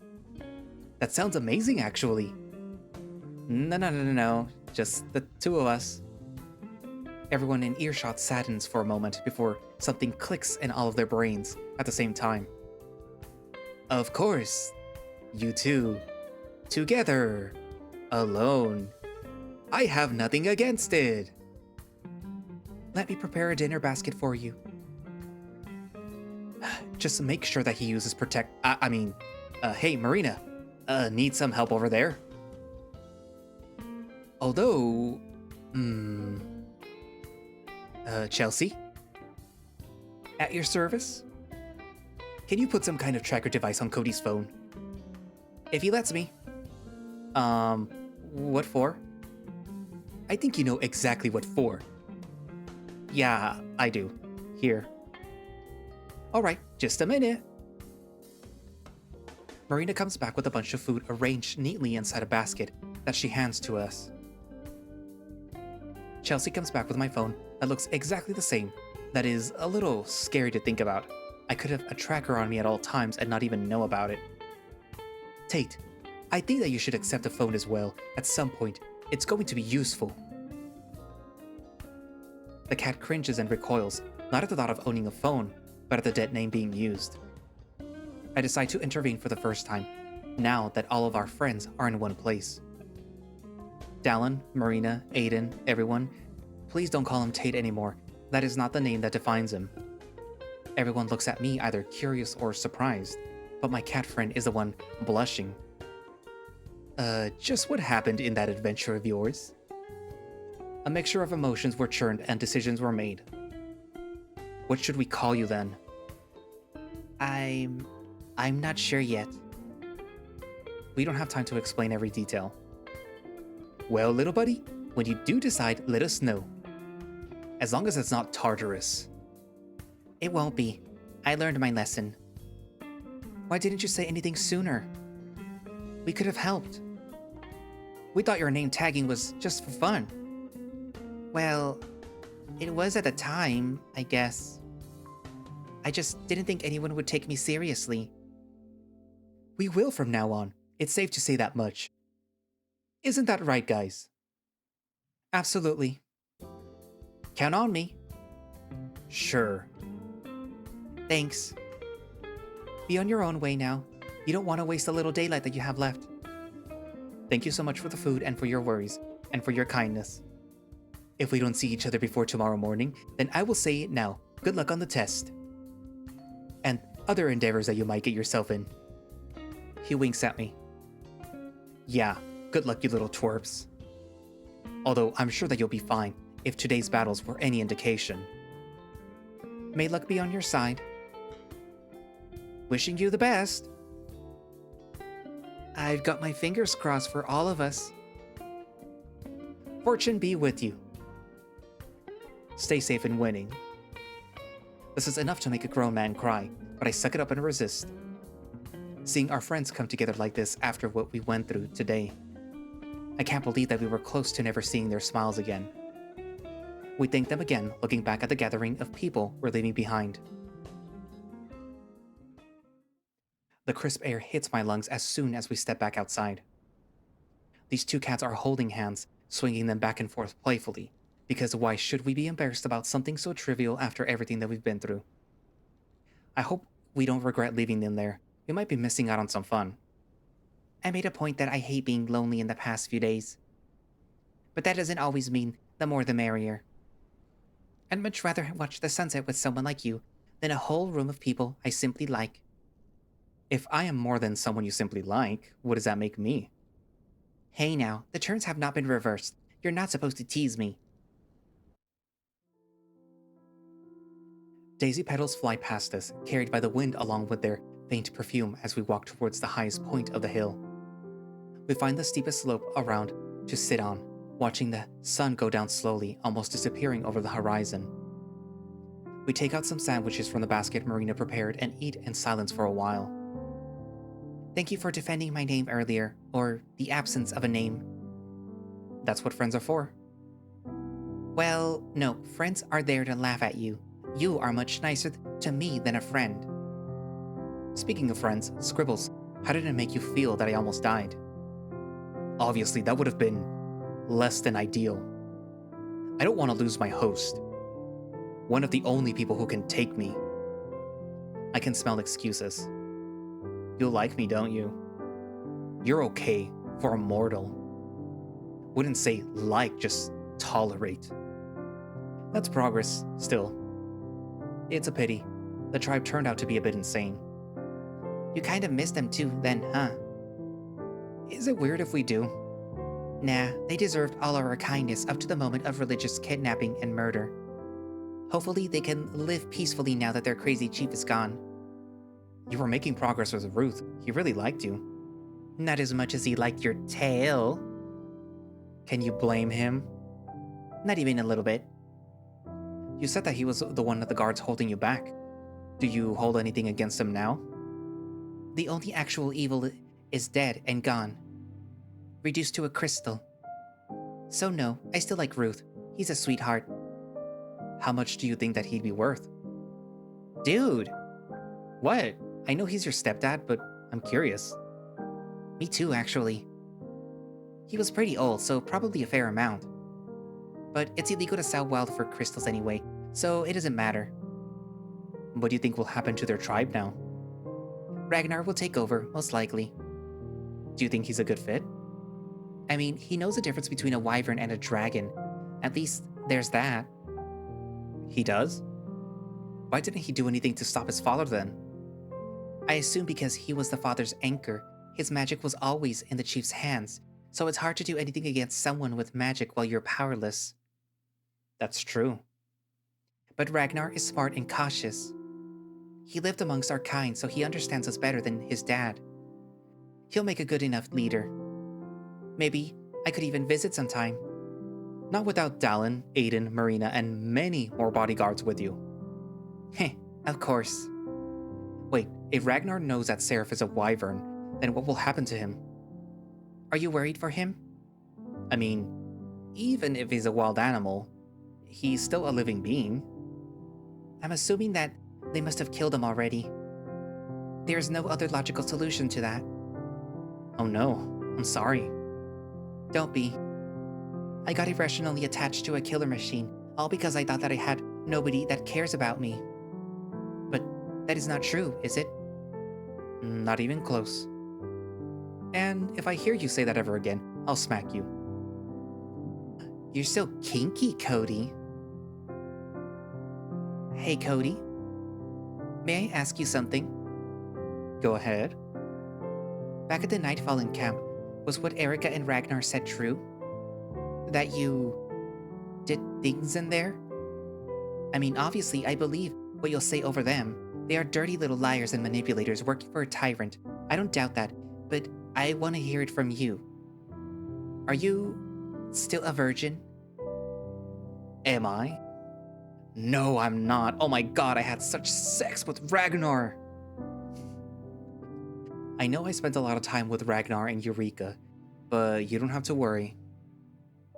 That sounds amazing, actually. No. Just the 2 of us. Everyone in earshot saddens for a moment before something clicks in all of their brains at the same time. Of course. You two. Together. Alone. I have nothing against it. Let me prepare a dinner basket for you. Just make sure that he uses protect... hey, Marina. Need some help over there? Although... Chelsea? At your service? Can you put some kind of tracker device on Cody's phone? If he lets me. What for? I think you know exactly what for. Yeah, I do. Here. Alright, just a minute. Marina comes back with a bunch of food arranged neatly inside a basket that she hands to us. Chelsea comes back with my phone that looks exactly the same. That is a little scary to think about. I could have a tracker on me at all times and not even know about it. Tate, I think that you should accept a phone as well. At some point, it's going to be useful. The cat cringes and recoils, not at the thought of owning a phone, but at the dead name being used. I decide to intervene for the first time, now that all of our friends are in one place. Dallin, Marina, Aiden, everyone, please don't call him Tate anymore. That is not the name that defines him. Everyone looks at me either curious or surprised, but my cat friend is the one blushing. Just what happened in that adventure of yours? A mixture of emotions were churned and decisions were made. What should we call you then? I'm not sure yet. We don't have time to explain every detail. Well, little buddy, when you do decide, let us know. As long as it's not Tartarus. It won't be. I learned my lesson. Why didn't you say anything sooner? We could have helped. We thought your name tagging was just for fun. Well, it was at the time, I guess. I just didn't think anyone would take me seriously. We will from now on. It's safe to say that much. Isn't that right, guys? Absolutely. Count on me. Sure. Thanks. Be on your own way now. You don't want to waste a little daylight that you have left. Thank you so much for the food and for your worries, and for your kindness. If we don't see each other before tomorrow morning, then I will say it now. Good luck on the test. And other endeavors that you might get yourself in. He winks at me. Yeah, good luck, you little twerps. Although I'm sure that you'll be fine, if today's battles were any indication. May luck be on your side. Wishing you the best. I've got my fingers crossed for all of us. Fortune be with you. Stay safe in winning. This is enough to make a grown man cry, but I suck it up and resist. Seeing our friends come together like this after what we went through today. I can't believe that we were close to never seeing their smiles again. We thank them again, looking back at the gathering of people we're leaving behind. The crisp air hits my lungs as soon as we step back outside. These two cats are holding hands, swinging them back and forth playfully, because why should we be embarrassed about something so trivial after everything that we've been through? I hope we don't regret leaving them there. We might be missing out on some fun. I made a point that I hate being lonely in the past few days. But that doesn't always mean the more the merrier. I'd much rather watch the sunset with someone like you than a whole room of people I simply like. If I am more than someone you simply like, what does that make me? Hey now, the turns have not been reversed. You're not supposed to tease me. Daisy petals fly past us, carried by the wind along with their faint perfume as we walk towards the highest point of the hill. We find the steepest slope around to sit on, watching the sun go down slowly, almost disappearing over the horizon. We take out some sandwiches from the basket Marina prepared and eat in silence for a while. Thank you for defending my name earlier, or the absence of a name. That's what friends are for. Well, no, friends are there to laugh at you. You are much nicer to me than a friend. Speaking of friends, Scribbles, how did it make you feel that I almost died? Obviously, that would have been less than ideal. I don't want to lose my host. One of the only people who can take me. I can smell excuses. You like me, don't you? You're okay for a mortal. Wouldn't say like, just tolerate. That's progress, still. It's a pity. The tribe turned out to be a bit insane. You kind of missed them too, then, huh? Is it weird if we do? Nah, they deserved all our kindness up to the moment of religious kidnapping and murder. Hopefully they can live peacefully now that their crazy chief is gone. You were making progress with Ruth. He really liked you. Not as much as he liked your tail. Can you blame him? Not even a little bit. You said that he was the one of the guards holding you back. Do you hold anything against him now? The only actual evil is dead and gone. Reduced to a crystal. So no, I still like Ruth. He's a sweetheart. How much do you think that he'd be worth? Dude! What? I know he's your stepdad, but I'm curious. Me too, actually. He was pretty old, so probably a fair amount. But it's illegal to sell wildfur crystals anyway, so it doesn't matter. What do you think will happen to their tribe now? Ragnar will take over, most likely. Do you think he's a good fit? I mean, he knows the difference between a wyvern and a dragon. At least, there's that. He does? Why didn't he do anything to stop his father then? I assume because he was the father's anchor, his magic was always in the chief's hands, so it's hard to do anything against someone with magic while you're powerless. That's true. But Ragnar is smart and cautious. He lived amongst our kind, so he understands us better than his dad. He'll make a good enough leader. Maybe I could even visit sometime. Not without Dallin, Aiden, Marina, and many more bodyguards with you. Heh, of course. Wait, if Ragnar knows that Seraph is a wyvern, then what will happen to him? Are you worried for him? I mean, even if he's a wild animal, he's still a living being. I'm assuming that they must have killed him already. There's no other logical solution to that. Oh no, I'm sorry. Don't be. I got irrationally attached to a killer machine, all because I thought that I had nobody that cares about me. But that is not true, is it? Not even close. And if I hear you say that ever again, I'll smack you. You're so kinky, Cody. Hey, Cody. May I ask you something? Go ahead. Back at the Nightfallen camp, was what Erica and Ragnar said true? That you did things in there? I mean, obviously, I believe what you'll say over them. They are dirty little liars and manipulators working for a tyrant. I don't doubt that, but I want to hear it from you. Are you still a virgin? Am I? No, I'm not. Oh my god, I had such sex with Ragnar! I know I spent a lot of time with Ragnar and Eureka, but you don't have to worry.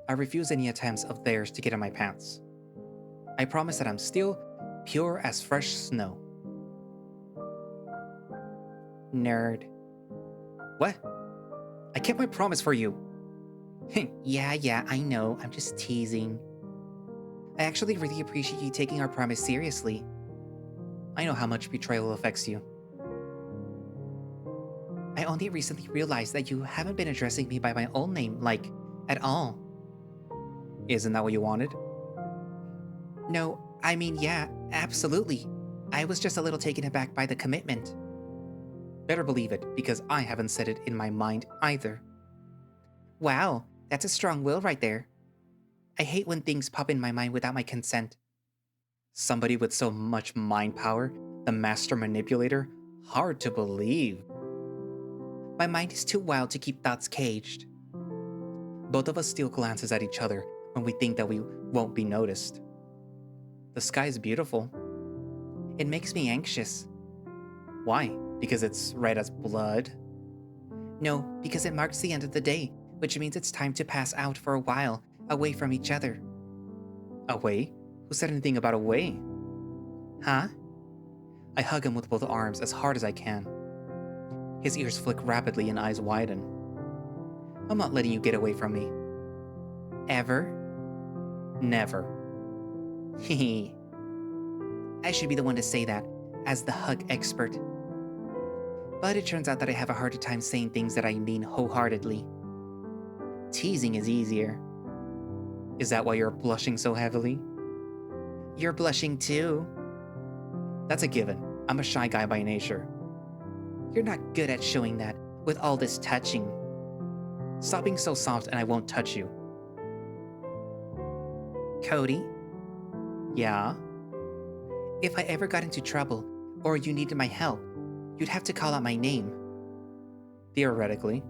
I refuse any attempts of theirs to get in my pants. I promise that I'm still pure as fresh snow. Nerd. What? I kept my promise for you. Yeah, I know. I'm just teasing. I actually really appreciate you taking our promise seriously. I know how much betrayal affects you. I only recently realized that you haven't been addressing me by my own name, like, at all. Isn't that what you wanted? No, I mean, yeah, absolutely. I was just a little taken aback by the commitment. Better believe it, because I haven't said it in my mind either. Wow, that's a strong will right there. I hate when things pop in my mind without my consent. Somebody with so much mind power, the master manipulator, hard to believe. My mind is too wild to keep thoughts caged. Both of us steal glances at each other when we think that we won't be noticed. The sky is beautiful. It makes me anxious. Why? Because it's red as blood? No, because it marks the end of the day, which means it's time to pass out for a while, away from each other. Away? Who said anything about away? Huh? I hug him with both arms as hard as I can. His ears flick rapidly and eyes widen. I'm not letting you get away from me. Ever? Never. Hehe. I should be the one to say that, as the hug expert. But it turns out that I have a harder time saying things that I mean wholeheartedly. Teasing is easier. Is that why you're blushing so heavily? You're blushing too. That's a given. I'm a shy guy by nature. You're not good at showing that, with all this touching. Stop being so soft and I won't touch you. Cody? Yeah? If I ever got into trouble, or you needed my help, you'd have to call out my name. Theoretically.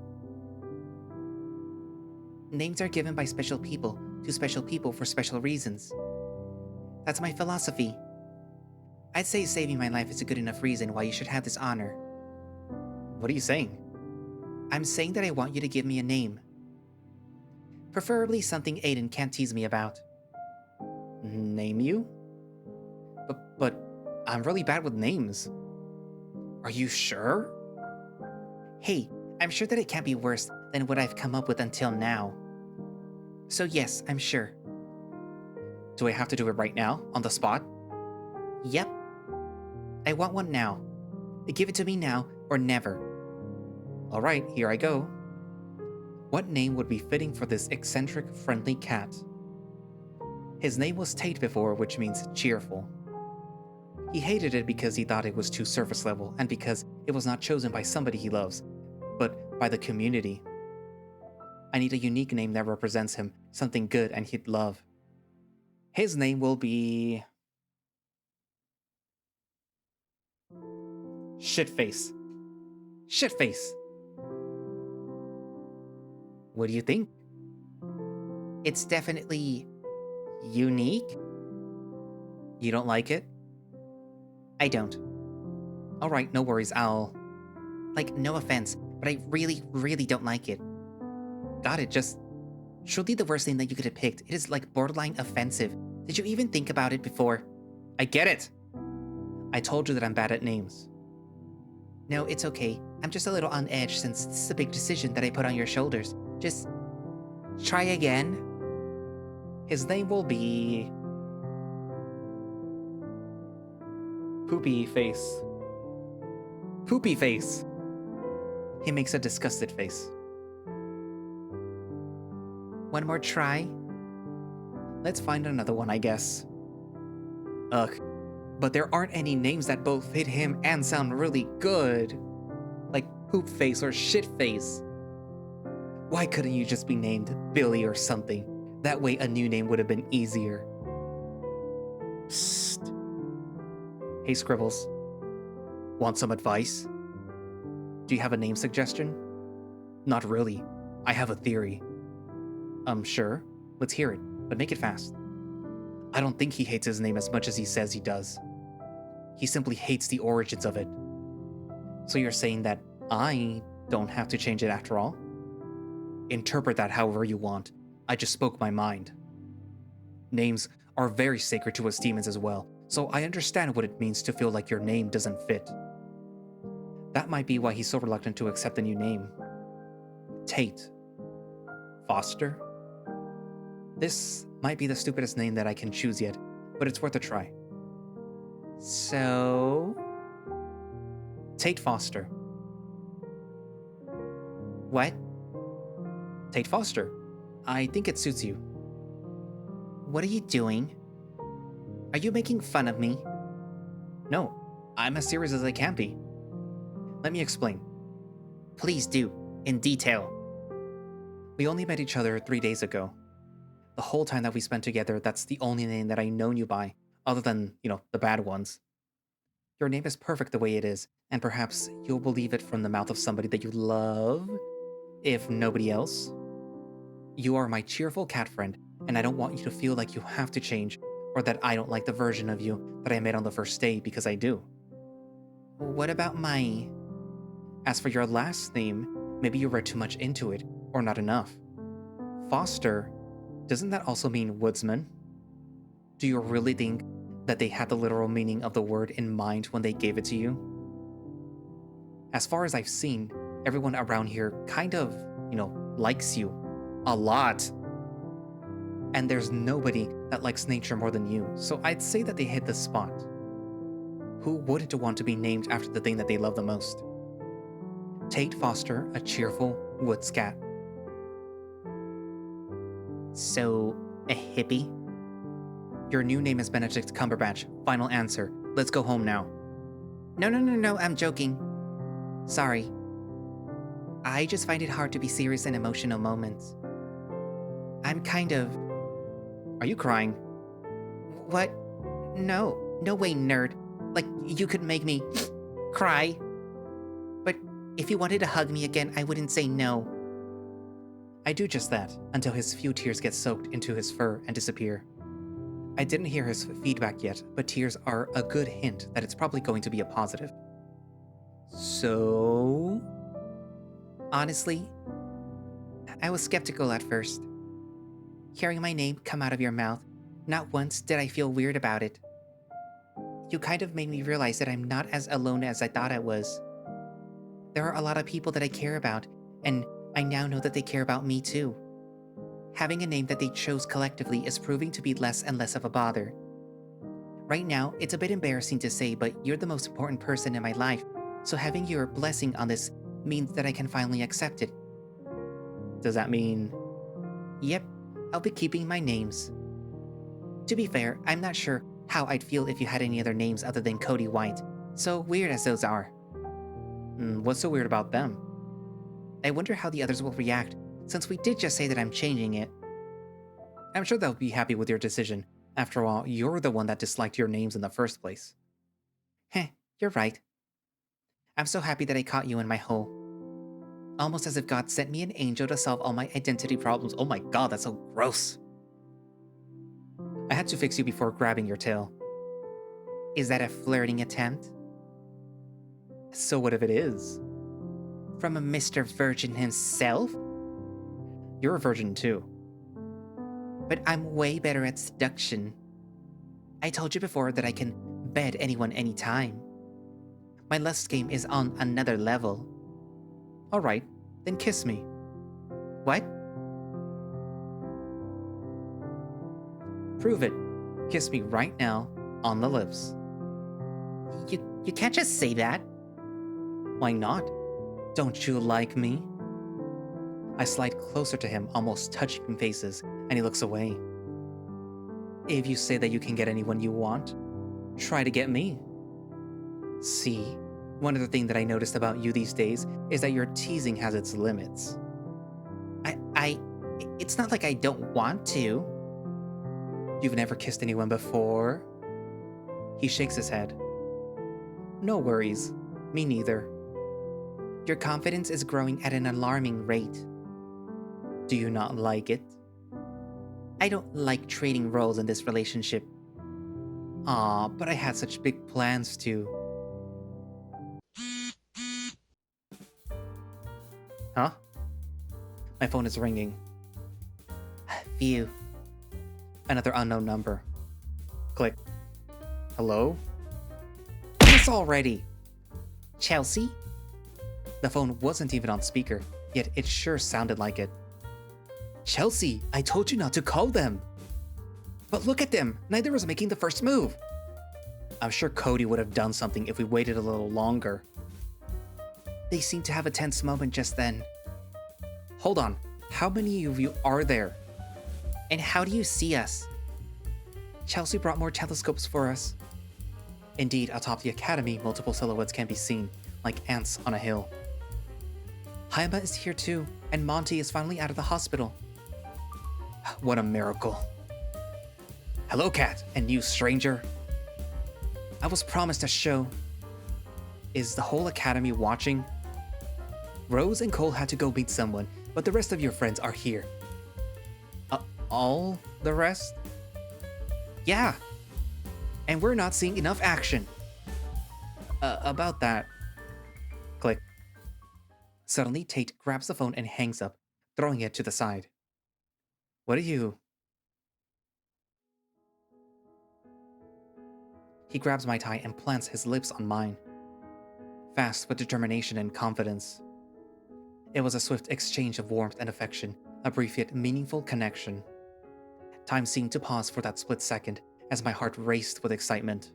Names are given by special people to special people for special reasons. That's my philosophy. I'd say saving my life is a good enough reason why you should have this honor. What are you saying? I'm saying that I want you to give me a name. Preferably something Aiden can't tease me about. Name you? But I'm really bad with names. Are you sure? Hey, I'm sure that it can't be worse than what I've come up with until now. So yes, I'm sure. Do I have to do it right now, on the spot? Yep. I want one now. Give it to me now or never. Alright, here I go. What name would be fitting for this eccentric, friendly cat? His name was Tate before, which means cheerful. He hated it because he thought it was too surface level, and because it was not chosen by somebody he loves, but by the community. I need a unique name that represents him, something good and he'd love. His name will be... Shitface. Shitface! What do you think? It's definitely unique. You don't like it? I don't. Alright, no worries, Like, no offense, but I really, really don't like it. Got it, just... Truly the worst thing that you could have picked. It is like borderline offensive. Did you even think about it before? I get it! I told you that I'm bad at names. No, it's okay. I'm just a little on edge since this is a big decision that I put on your shoulders. Just... try again. His name will be... Poopy Face. Poopy Face! He makes a disgusted face. One more try? Let's find another one, I guess. Ugh. But there aren't any names that both fit him and sound really good. Like Poop Face or Shit Face. Why couldn't you just be named Billy or something? That way a new name would have been easier. Psst. Hey Scribbles. Want some advice? Do you have a name suggestion? Not really. I have a theory. Sure. Let's hear it, but make it fast. I don't think he hates his name as much as he says he does. He simply hates the origins of it. So you're saying that I don't have to change it after all? Interpret that however you want. I just spoke my mind. Names are very sacred to us demons as well, so I understand what it means to feel like your name doesn't fit. That might be why he's so reluctant to accept a new name. Tate. Foster? This might be the stupidest name that I can choose yet, but it's worth a try. So... Tate Foster. What? Tate Foster. I think it suits you. What are you doing? Are you making fun of me? No, I'm as serious as I can be. Let me explain. Please do, in detail. We only met each other 3 days ago. The whole time that we spent together, that's the only name that I've known you by, other than, the bad ones. Your name is perfect the way it is, and perhaps you'll believe it from the mouth of somebody that you love, if nobody else. You are my cheerful cat friend, and I don't want you to feel like you have to change, or that I don't like the version of you that I met on the first day, because I do. What about my... As for your last name, maybe you read too much into it, or not enough. Foster, doesn't that also mean woodsman? Do you really think that they had the literal meaning of the word in mind when they gave it to you? As far as I've seen, everyone around here kind of, likes you. A lot. And there's nobody that likes nature more than you, so I'd say that they hit the spot. Who wouldn't want to be named after the thing that they love the most? Tate Foster, a cheerful woods cat. So, a hippie? Your new name is Benedict Cumberbatch. Final answer. Let's go home now. No, I'm joking. Sorry. I just find it hard to be serious in emotional moments. I'm kind of... Are you crying? What? No. No way, nerd. Like, you could make me cry. But if you wanted to hug me again, I wouldn't say no. I do just that, until his few tears get soaked into his fur and disappear. I didn't hear his feedback yet, but tears are a good hint that it's probably going to be a positive. So... Honestly, I was skeptical at first. Hearing my name come out of your mouth, not once did I feel weird about it. You kind of made me realize that I'm not as alone as I thought I was. There are a lot of people that I care about, and I now know that they care about me too. Having a name that they chose collectively is proving to be less and less of a bother. Right now, it's a bit embarrassing to say, but you're the most important person in my life, so having your blessing on this means that I can finally accept it. Does that mean... Yep, I'll be keeping my names. To be fair, I'm not sure how I'd feel if you had any other names other than Cody White, so weird as those are. What's so weird about them? I wonder how the others will react, since we did just say that I'm changing it. I'm sure they'll be happy with your decision. After all, you're the one that disliked your names in the first place. Heh, you're right. I'm so happy that I caught you in my hole. Almost as if God sent me an angel to solve all my identity problems. Oh my god, that's so gross. I had to fix you before grabbing your tail. Is that a flirting attempt? So what if it is? From a Mr. Virgin himself? You're a virgin too. But I'm way better at seduction. I told you before that I can bed anyone anytime. My lust game is on another level. Alright, then kiss me. What? Prove it. Kiss me right now, on the lips. You can't just say that. Why not? Don't you like me? I slide closer to him, almost touching faces, and he looks away. If you say that you can get anyone you want, try to get me. See, one other thing that I noticed about you these days is that your teasing has its limits. It's not like I don't want to. You've never kissed anyone before? He shakes his head. No worries. Me neither. Your confidence is growing at an alarming rate. Do you not like it? I don't like trading roles in this relationship. Aw, but I had such big plans to. Huh? My phone is ringing. Phew. Another unknown number. Click. Hello? Yes, already! Chelsea? The phone wasn't even on speaker, yet it sure sounded like it. Chelsea, I told you not to call them! But look at them! Neither was making the first move! I'm sure Cody would have done something if we waited a little longer. They seemed to have a tense moment just then. Hold on, how many of you are there? And how do you see us? Chelsea brought more telescopes for us. Indeed, atop the academy, multiple silhouettes can be seen, like ants on a hill. Haima is here too, and Monty is finally out of the hospital. What a miracle. Hello, Cat, and you stranger. I was promised a show. Is the whole academy watching? Rose and Cole had to go meet someone, but the rest of your friends are here. All the rest? Yeah. And we're not seeing enough action. About that. Click. Suddenly, Tate grabs the phone and hangs up, throwing it to the side. What are you? He grabs my tie and plants his lips on mine. Fast with determination and confidence. It was a swift exchange of warmth and affection, a brief yet meaningful connection. Time seemed to pause for that split second as my heart raced with excitement.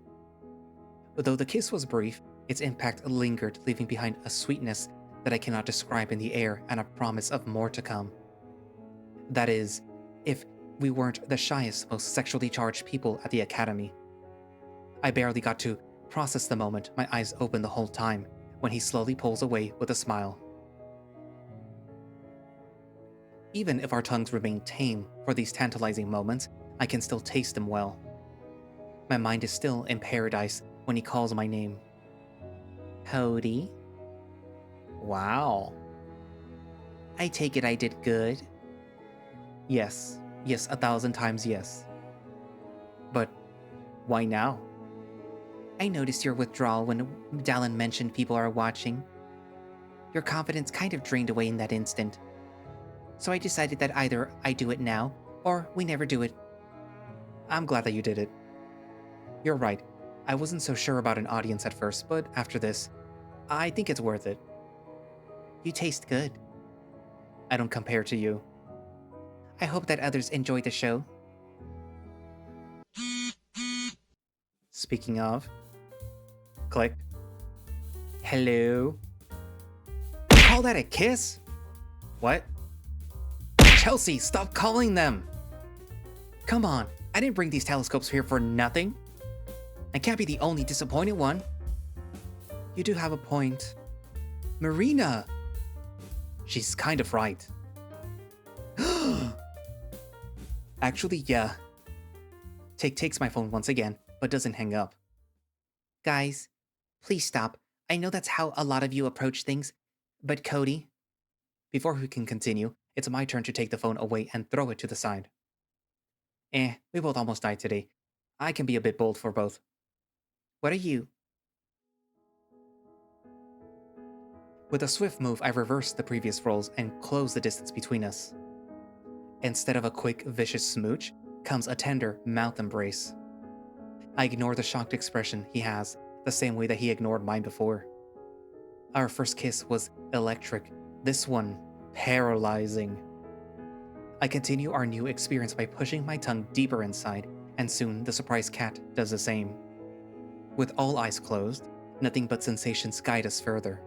Though the kiss was brief, its impact lingered, leaving behind a sweetness that I cannot describe in the air and a promise of more to come. That is, if we weren't the shyest, most sexually charged people at the academy. I barely got to process the moment, my eyes open the whole time, when he slowly pulls away with a smile. Even if our tongues remain tame for these tantalizing moments, I can still taste them well. My mind is still in paradise when he calls my name. Cody, Wow. I take it I did good. Yes, 1,000 times yes. But why now? I noticed your withdrawal when Dallin mentioned people are watching. Your confidence kind of drained away in that instant. So I decided that either I do it now, or we never do it. I'm glad that you did it. You're right. I wasn't so sure about an audience at first, but after this, I think it's worth it. You taste good. I don't compare to you. I hope that others enjoy the show. Speaking of... Click. Hello? You call that a kiss? What? Chelsea, stop calling them! Come on, I didn't bring these telescopes here for nothing. I can't be the only disappointed one. You do have a point. Marina! She's kind of right. Actually, yeah. Tate takes my phone once again, but doesn't hang up. Guys, please stop. I know that's how a lot of you approach things, but Cody... Before we can continue, it's my turn to take the phone away and throw it to the side. We both almost died today. I can be a bit bold for both. What are you? With a swift move, I reversed the previous rolls and closed the distance between us. Instead of a quick, vicious smooch, comes a tender mouth embrace. I ignore the shocked expression he has, the same way that he ignored mine before. Our first kiss was electric, this one, paralyzing. I continue our new experience by pushing my tongue deeper inside, and soon the surprised cat does the same. With all eyes closed, nothing but sensations guide us further.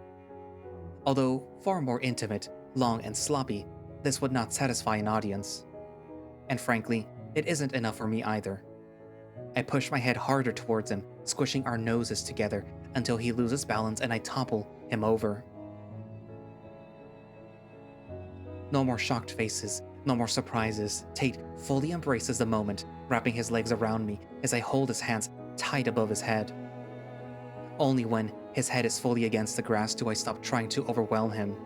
Although far more intimate, long and sloppy, this would not satisfy an audience. And frankly, it isn't enough for me either. I push my head harder towards him, squishing our noses together until he loses balance and I topple him over. No more shocked faces, no more surprises. Tate fully embraces the moment, wrapping his legs around me as I hold his hands tight above his head. Only when his head is fully against the grass do I stop trying to overwhelm him.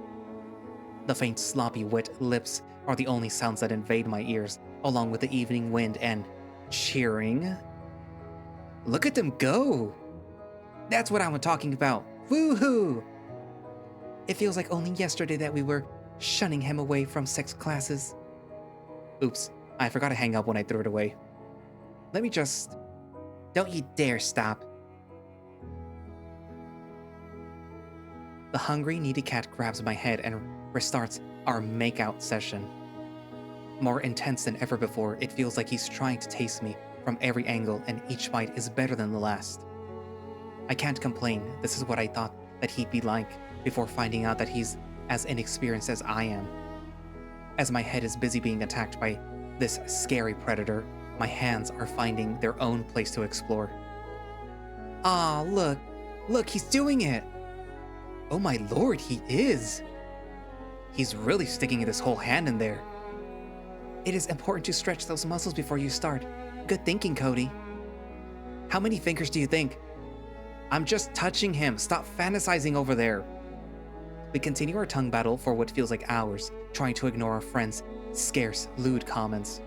The faint, sloppy, wet lips are the only sounds that invade my ears, along with the evening wind and cheering. Look at them go! That's what I'm talking about. Woohoo! It feels like only yesterday that we were shunning him away from sex classes. Oops, I forgot to hang up when I threw it away. Let me just... Don't you dare stop. The hungry, needy cat grabs my head and restarts our make-out session. More intense than ever before, it feels like he's trying to taste me from every angle, and each bite is better than the last. I can't complain, this is what I thought that he'd be like before finding out that he's as inexperienced as I am. As my head is busy being attacked by this scary predator, my hands are finding their own place to explore. Ah, look! Look, he's doing it! Oh my lord, he is! He's really sticking this whole hand in there. It is important to stretch those muscles before you start. Good thinking, Cody. How many fingers do you think? I'm just touching him. Stop fantasizing over there. We continue our tongue battle for what feels like hours, trying to ignore our friends' scarce, lewd comments.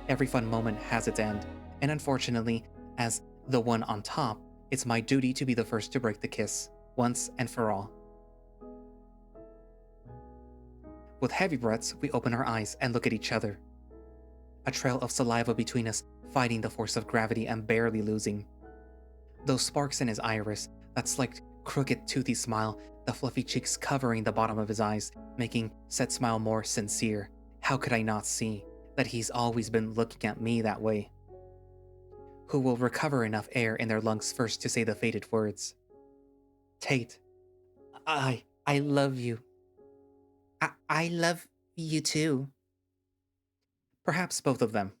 Every fun moment has its end, and unfortunately, as the one on top, it's my duty to be the first to break the kiss, once and for all. With heavy breaths, we open our eyes and look at each other. A trail of saliva between us, fighting the force of gravity and barely losing. Those sparks in his iris, that slick, crooked, toothy smile, the fluffy cheeks covering the bottom of his eyes, making said smile more sincere. How could I not see that he's always been looking at me that way? Who will recover enough air in their lungs first to say the fated words? Tate, I love you. I love you too. Perhaps both of them.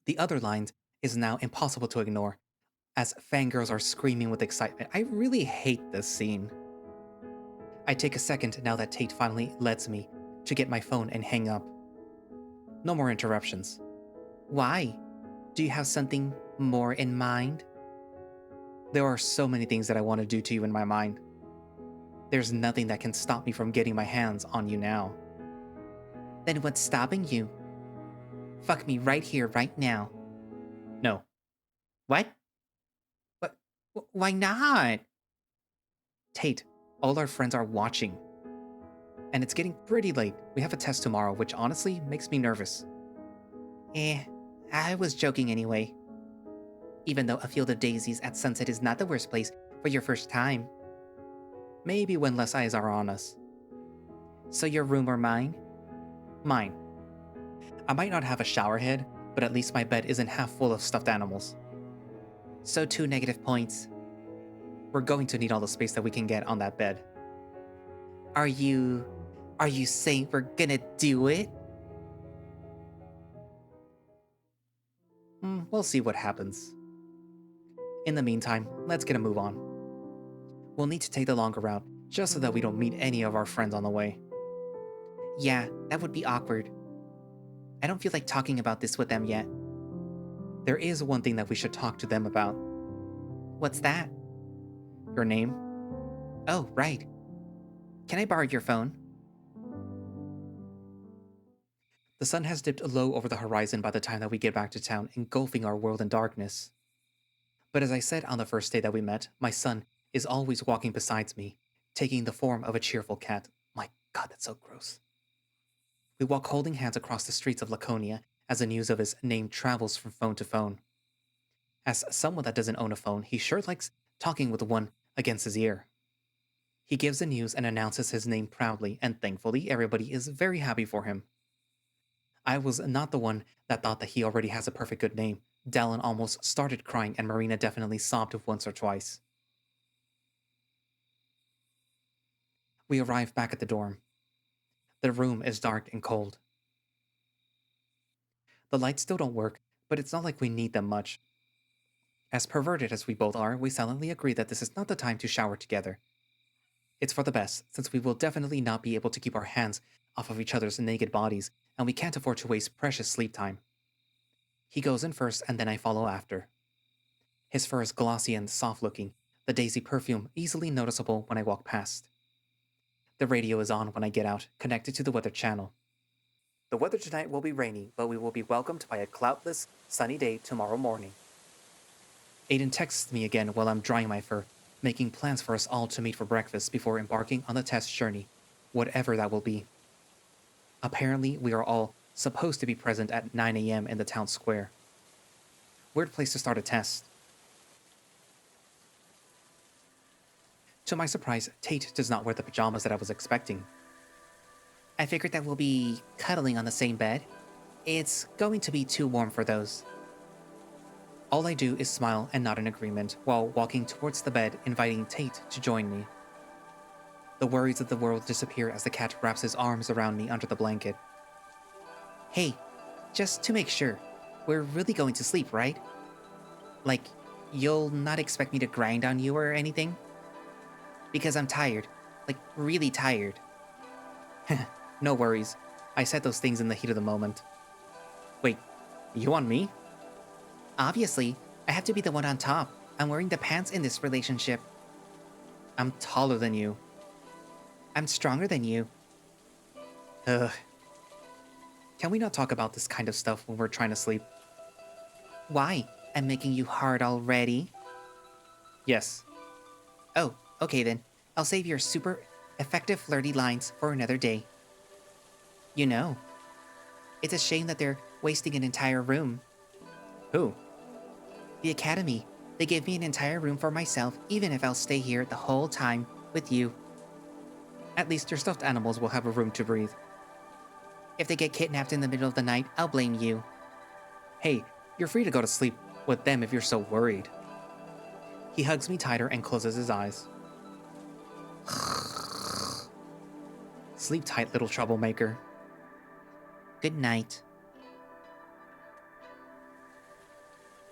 The other line is now impossible to ignore, as fangirls are screaming with excitement. I really hate this scene. I take a second now that Tate finally lets me to get my phone and hang up. No more interruptions. Why? Do you have something more in mind? There are so many things that I want to do to you in my mind. There's nothing that can stop me from getting my hands on you now. Then what's stopping you? Fuck me right here, right now. No. What? Why not? Tate, all our friends are watching. And it's getting pretty late. We have a test tomorrow, which honestly makes me nervous. I was joking anyway. Even though a field of daisies at sunset is not the worst place for your first time. Maybe when less eyes are on us. So your room or mine? Mine. I might not have a shower head, but at least my bed isn't half full of stuffed animals. So 2 negative points. We're going to need all the space that we can get on that bed. Are you saying we're gonna do it? We'll see what happens. In the meantime, let's get a move on. We'll need to take the longer route, just so that we don't meet any of our friends on the way. Yeah, that would be awkward. I don't feel like talking about this with them yet. There is one thing that we should talk to them about. What's that? Your name? Oh, right. Can I borrow your phone? The sun has dipped low over the horizon by the time that we get back to town, engulfing our world in darkness. But as I said on the first day that we met, my son is always walking beside me, taking the form of a cheerful cat. My God, that's so gross. We walk holding hands across the streets of Laconia as the news of his name travels from phone to phone. As someone that doesn't own a phone, he sure likes talking with one against his ear. He gives the news and announces his name proudly, and thankfully everybody is very happy for him. I was not the one that thought that he already has a perfect good name. Dallin almost started crying, and Marina definitely sobbed once or twice. We arrive back at the dorm. The room is dark and cold. The lights still don't work, but it's not like we need them much. As perverted as we both are, we silently agree that this is not the time to shower together. It's for the best, since we will definitely not be able to keep our hands off of each other's naked bodies, and we can't afford to waste precious sleep time. He goes in first, and then I follow after. His fur is glossy and soft-looking, the daisy perfume easily noticeable when I walk past. The radio is on when I get out, connected to the weather channel. The weather tonight will be rainy, but we will be welcomed by a cloudless, sunny day tomorrow morning. Aiden texts me again while I'm drying my fur, making plans for us all to meet for breakfast before embarking on the test journey, whatever that will be. Apparently, we are all supposed to be present at 9 a.m. in the town square. Weird place to start a test. To my surprise, Tate does not wear the pajamas that I was expecting. I figured that we'll be cuddling on the same bed. It's going to be too warm for those. All I do is smile and nod in agreement while walking towards the bed, inviting Tate to join me. The worries of the world disappear as the cat wraps his arms around me under the blanket. Hey, just to make sure, we're really going to sleep, right? Like, you'll not expect me to grind on you or anything? Because I'm tired. Like, really tired. No worries. I said those things in the heat of the moment. Wait, you on me? Obviously, I have to be the one on top. I'm wearing the pants in this relationship. I'm taller than you. I'm stronger than you. Ugh. Can we not talk about this kind of stuff when we're trying to sleep? Why? I'm making you hard already? Yes. Oh, okay then. I'll save your super effective flirty lines for another day. You know, it's a shame that they're wasting an entire room. Who? The academy. They gave me an entire room for myself, even if I'll stay here the whole time with you. At least your stuffed animals will have a room to breathe. If they get kidnapped in the middle of the night, I'll blame you. Hey, you're free to go to sleep with them if you're so worried. He hugs me tighter and closes his eyes. Sleep tight, little troublemaker. Good night.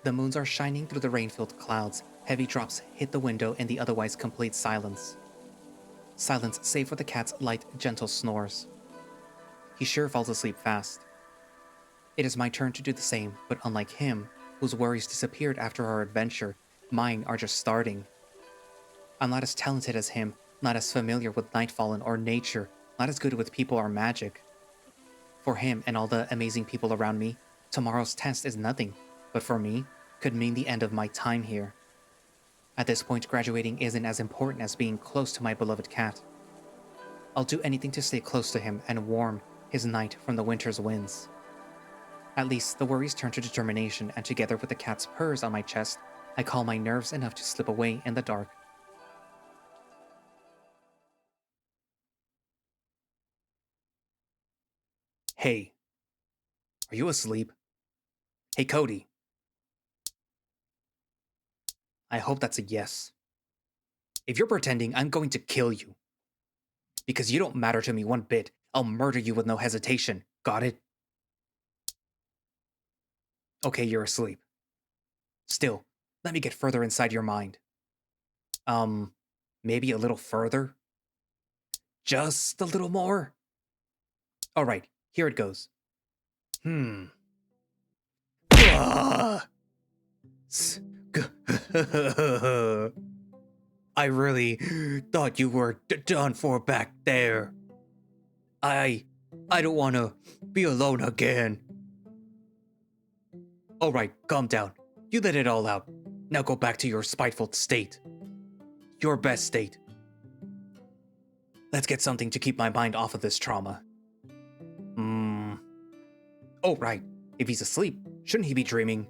The moons are shining through the rain-filled clouds. Heavy drops hit the window in the otherwise complete silence. Silence save for the cat's light, gentle snores. He sure falls asleep fast. It is my turn to do the same, but unlike him, whose worries disappeared after our adventure. Mine are just starting. I'm not as talented as him, not as familiar with Nightfallen or nature, not as good with people or magic. For him and all the amazing people around me, tomorrow's test is nothing, but for me, could mean the end of my time here. At this point, graduating isn't as important as being close to my beloved cat. I'll do anything to stay close to him and warm his night from the winter's winds. At least the worries turn to determination, and together with the cat's purrs on my chest, I calm my nerves enough to slip away in the dark. Hey, are you asleep? Hey, Cody. I hope that's a yes. If you're pretending, I'm going to kill you. Because you don't matter to me one bit. I'll murder you with no hesitation. Got it? Okay, you're asleep. Still, let me get further inside your mind. Maybe a little further? Just a little more? Alright, here it goes. Ah! I really thought you were done for back there. I don't want to be alone again. Alright, calm down. You let it all out. Now go back to your spiteful state. Your best state. Let's get something to keep my mind off of this trauma. Oh, right. If he's asleep, shouldn't he be dreaming?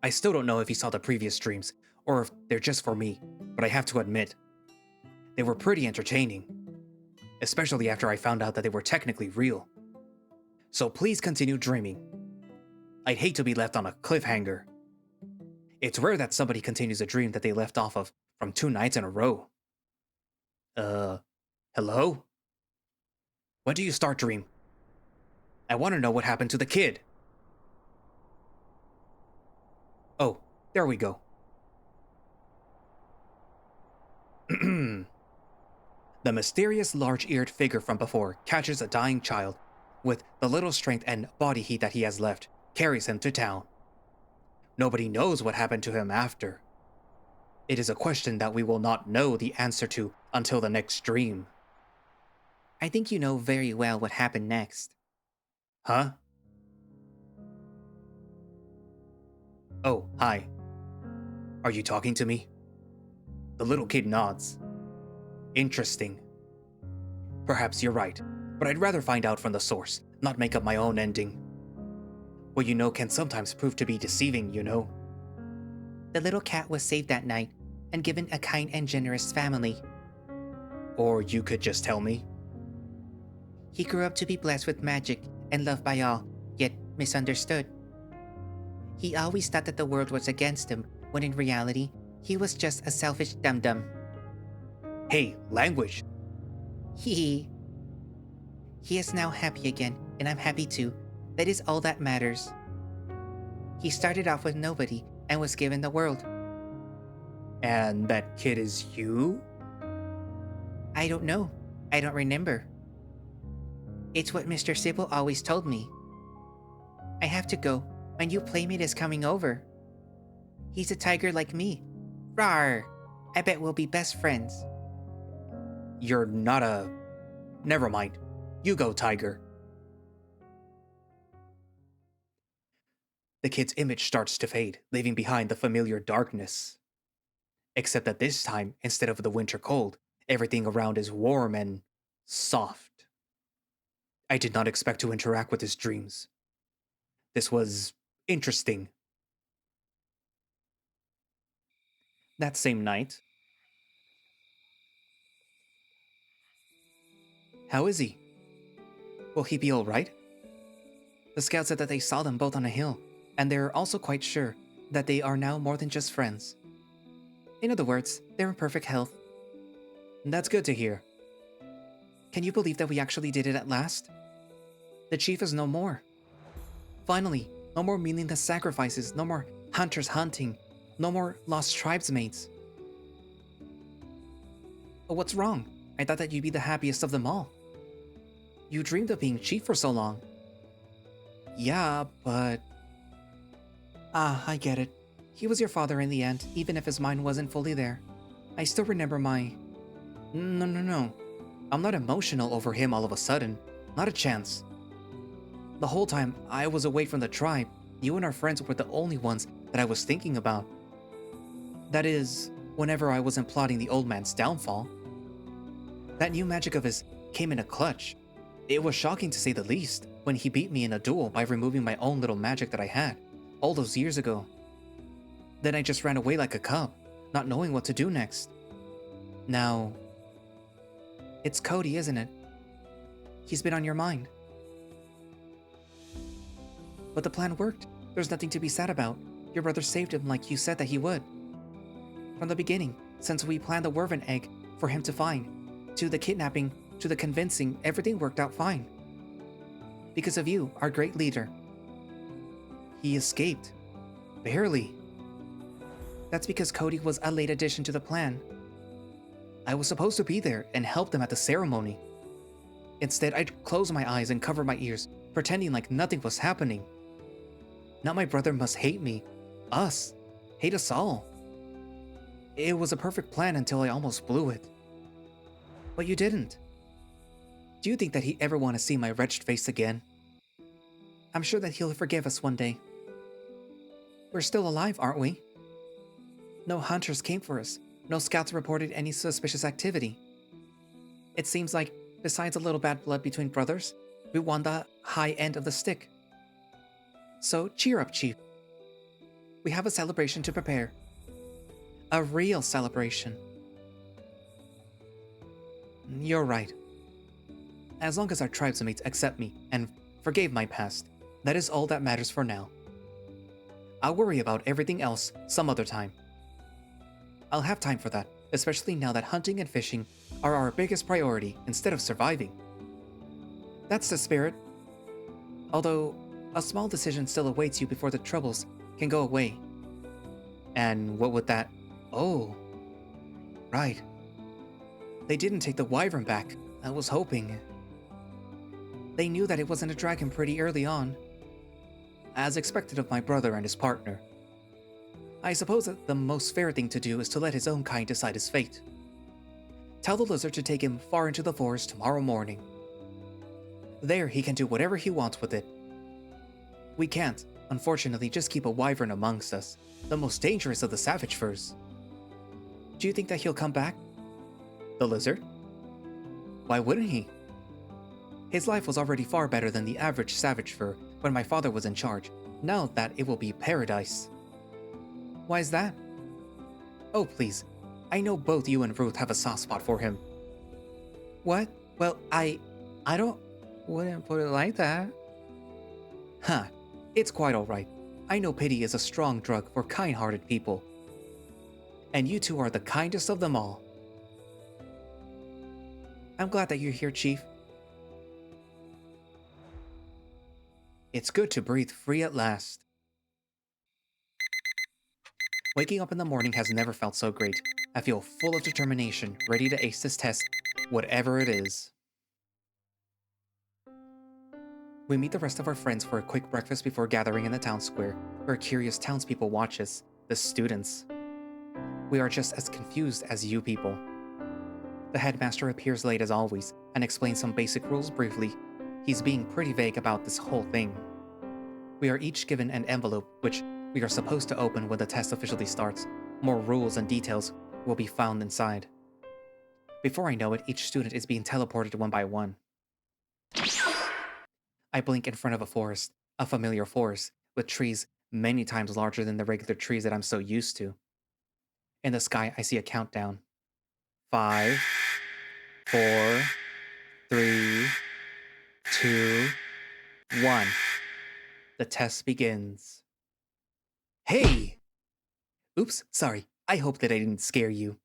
I still don't know if he saw the previous dreams, or if they're just for me, but I have to admit, they were pretty entertaining. Especially after I found out that they were technically real. So please continue dreaming. I'd hate to be left on a cliffhanger. It's rare that somebody continues a dream that they left off of from 2 nights in a row. Hello? When do you start dream? I want to know what happened to the kid. Oh, there we go. The mysterious large-eared figure from before catches a dying child with the little strength and body heat that he has left, carries him to town. Nobody knows what happened to him after. It is a question that we will not know the answer to until the next dream. I think you know very well what happened next. Huh? Oh, hi. Are you talking to me? The little kid nods. Interesting. Perhaps you're right, but I'd rather find out from the source, not make up my own ending. What you know can sometimes prove to be deceiving, you know? The little cat was saved that night and given a kind and generous family. Or you could just tell me. He grew up to be blessed with magic and loved by all, yet misunderstood. He always thought that the world was against him, when in reality, he was just a selfish dum-dum. Hey, language! He is now happy again, and I'm happy too. That is all that matters. He started off with nobody and was given the world. And that kid is you? I don't know. I don't remember. It's what Mr. Sybil always told me. I have to go. My new playmate is coming over. He's a tiger like me. Rawr! I bet we'll be best friends. You're not a... Never mind. You go, tiger. The kid's image starts to fade, leaving behind the familiar darkness. Except that this time, instead of the winter cold, everything around is warm and soft. I did not expect to interact with his dreams. This was interesting. That same night... How is he? Will he be alright? The scouts said that they saw them both on a hill, and they're also quite sure that they are now more than just friends. In other words, they're in perfect health. That's good to hear. Can you believe that we actually did it at last? The chief is no more. Finally, no more meaningless sacrifices, no more hunters hunting, no more lost tribesmates. Oh, what's wrong? I thought that you'd be the happiest of them all. You dreamed of being chief for so long. Yeah, but... Ah, I get it. He was your father in the end, even if his mind wasn't fully there. I still remember my... No. I'm not emotional over him all of a sudden. Not a chance. The whole time I was away from the tribe, you and our friends were the only ones that I was thinking about. That is, whenever I wasn't plotting the old man's downfall. That new magic of his came in a clutch. It was shocking to say the least, when he beat me in a duel by removing my own little magic that I had, all those years ago. Then I just ran away like a cub, not knowing what to do next. Now, it's Cody, isn't it? He's been on your mind. But the plan worked. There's nothing to be sad about. Your brother saved him like you said that he would. From the beginning, since we planned the Werven egg for him to find, to the kidnapping, to the convincing, everything worked out fine. Because of you, our great leader. He escaped. Barely. That's because Cody was a late addition to the plan. I was supposed to be there and help them at the ceremony. Instead, I'd close my eyes and cover my ears, pretending like nothing was happening. Now my brother must hate me. Us. Hate us all. It was a perfect plan until I almost blew it. But you didn't. Do you think that he'd ever want to see my wretched face again? I'm sure that he'll forgive us one day. We're still alive, aren't we? No hunters came for us. No scouts reported any suspicious activity. It seems like, besides a little bad blood between brothers, we won the high end of the stick. So cheer up, Chief. We have a celebration to prepare. A real celebration. You're right. As long as our tribesmates accept me and forgave my past, that is all that matters for now. I'll worry about everything else some other time. I'll have time for that, especially now that hunting and fishing are our biggest priority instead of surviving. That's the spirit. Although, a small decision still awaits you before the troubles can go away. And what would that... Oh, right. They didn't take the wyvern back. I was hoping. They knew that it wasn't a dragon pretty early on. As expected of my brother and his partner. I suppose that the most fair thing to do is to let his own kind decide his fate. Tell the lizard to take him far into the forest tomorrow morning. There he can do whatever he wants with it. We can't, unfortunately, just keep a wyvern amongst us, the most dangerous of the savage furs. Do you think that he'll come back? The lizard? Why wouldn't he? His life was already far better than the average savage fur when my father was in charge. Now that it will be paradise. Why is that? Oh, please. I know both you and Ruth have a soft spot for him. What? Well, I wouldn't put it like that. Huh. It's quite alright. I know pity is a strong drug for kind-hearted people. And you two are the kindest of them all. I'm glad that you're here, Chief. It's good to breathe free at last. Waking up in the morning has never felt so great. I feel full of determination, ready to ace this test, whatever it is. We meet the rest of our friends for a quick breakfast before gathering in the town square, where curious townspeople watch us, the students. We are just as confused as you people. The headmaster appears late as always, and explains some basic rules briefly. He's being pretty vague about this whole thing. We are each given an envelope, which we are supposed to open when the test officially starts. More rules and details will be found inside. Before I know it, each student is being teleported one by one. I blink in front of a forest, a familiar forest, with trees many times larger than the regular trees that I'm so used to. In the sky, I see a countdown. 5, 4, 3, 2, 1. The test begins. Hey! Oops, sorry. I hope that I didn't scare you.